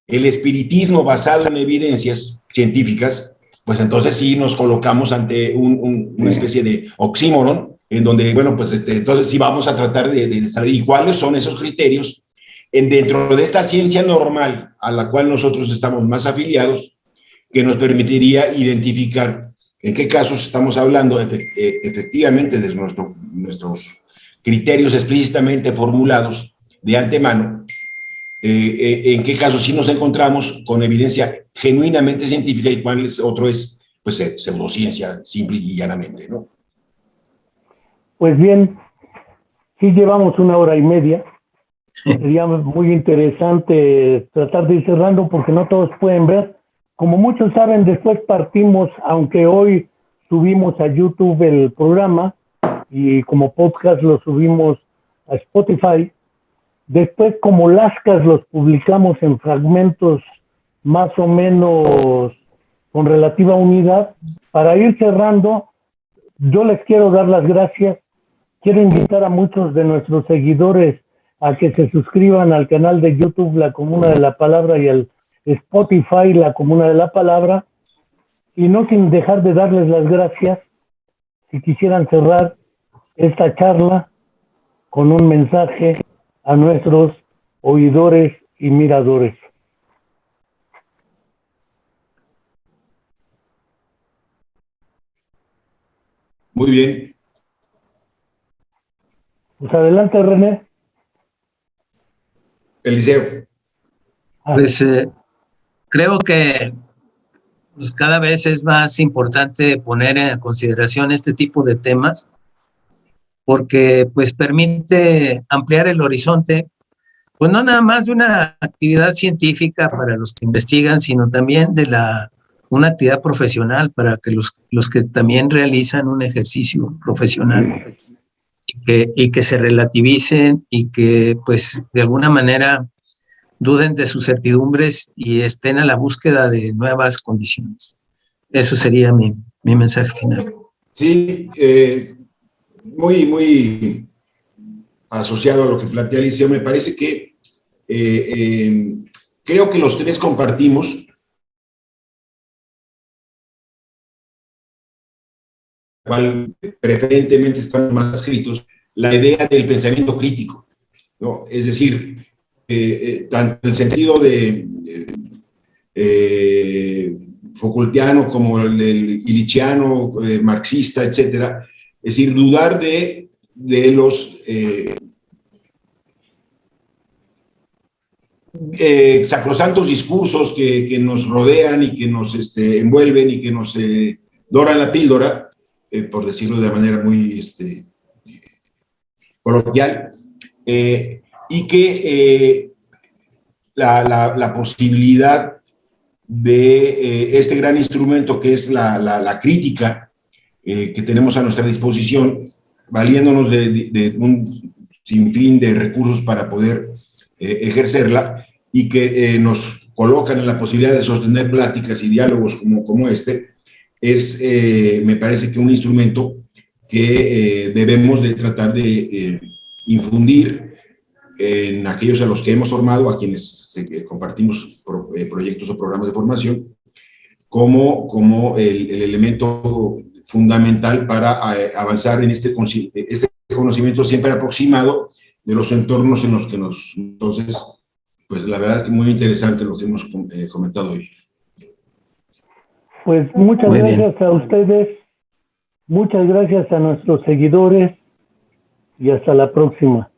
el espiritismo basado en evidencias científicas, pues entonces sí nos colocamos ante una especie de oxímoron, en donde, bueno, pues entonces sí vamos a tratar de saber, ¿y cuáles son esos criterios dentro de esta ciencia normal a la cual nosotros estamos más afiliados, que nos permitiría identificar en qué casos estamos hablando efectivamente de nuestros criterios explícitamente formulados de antemano, en qué casos sí nos encontramos con evidencia genuinamente científica y cuál otro es, pues, pseudociencia simple y llanamente, ¿no? Pues bien, sí llevamos 1 hora y media. Sería muy interesante tratar de ir cerrando porque no todos pueden ver. Como muchos saben, después partimos, aunque hoy subimos a YouTube el programa y como podcast lo subimos a Spotify, después como lascas los publicamos en fragmentos más o menos con relativa unidad. Para ir cerrando, yo les quiero dar las gracias. Quiero invitar a muchos de nuestros seguidores a que se suscriban al canal de YouTube La Comuna de la Palabra y al Spotify La Comuna de la Palabra. Y no sin dejar de darles las gracias, si quisieran cerrar esta charla con un mensaje a nuestros oidores y miradores. Muy bien. Pues adelante, René. Eliseo. Pues creo que pues, cada vez es más importante poner en consideración este tipo de temas porque pues permite ampliar el horizonte, pues no nada más de una actividad científica para los que investigan, sino también de una actividad profesional para que los que también realizan un ejercicio profesional y que se relativicen y que pues de alguna manera duden de sus certidumbres y estén a la búsqueda de nuevas condiciones. Eso sería mi mensaje final. Sí, muy asociado a lo que plantea Eliseo, me parece que creo que los tres compartimos, cual preferentemente están más escritos, la idea del pensamiento crítico, ¿no? Es decir, tanto en el sentido de Foucaultiano como el illichiano, marxista, etcétera. Es decir, dudar de los sacrosantos discursos que nos rodean y que nos envuelven y que nos doran la píldora, por decirlo de manera muy coloquial, y que la posibilidad de este gran instrumento que es la crítica que tenemos a nuestra disposición, valiéndonos de un sinfín de recursos para poder ejercerla, y que nos colocan en la posibilidad de sostener pláticas y diálogos como este, es, me parece que un instrumento que debemos de tratar de infundir en aquellos a los que hemos formado, a quienes compartimos proyectos o programas de formación, como el elemento fundamental para avanzar en este conocimiento siempre aproximado de los entornos en los que entonces, pues la verdad es que muy interesante lo que hemos comentado hoy. Pues muchas Muy bien. gracias a ustedes, muchas gracias a nuestros seguidores y hasta la próxima.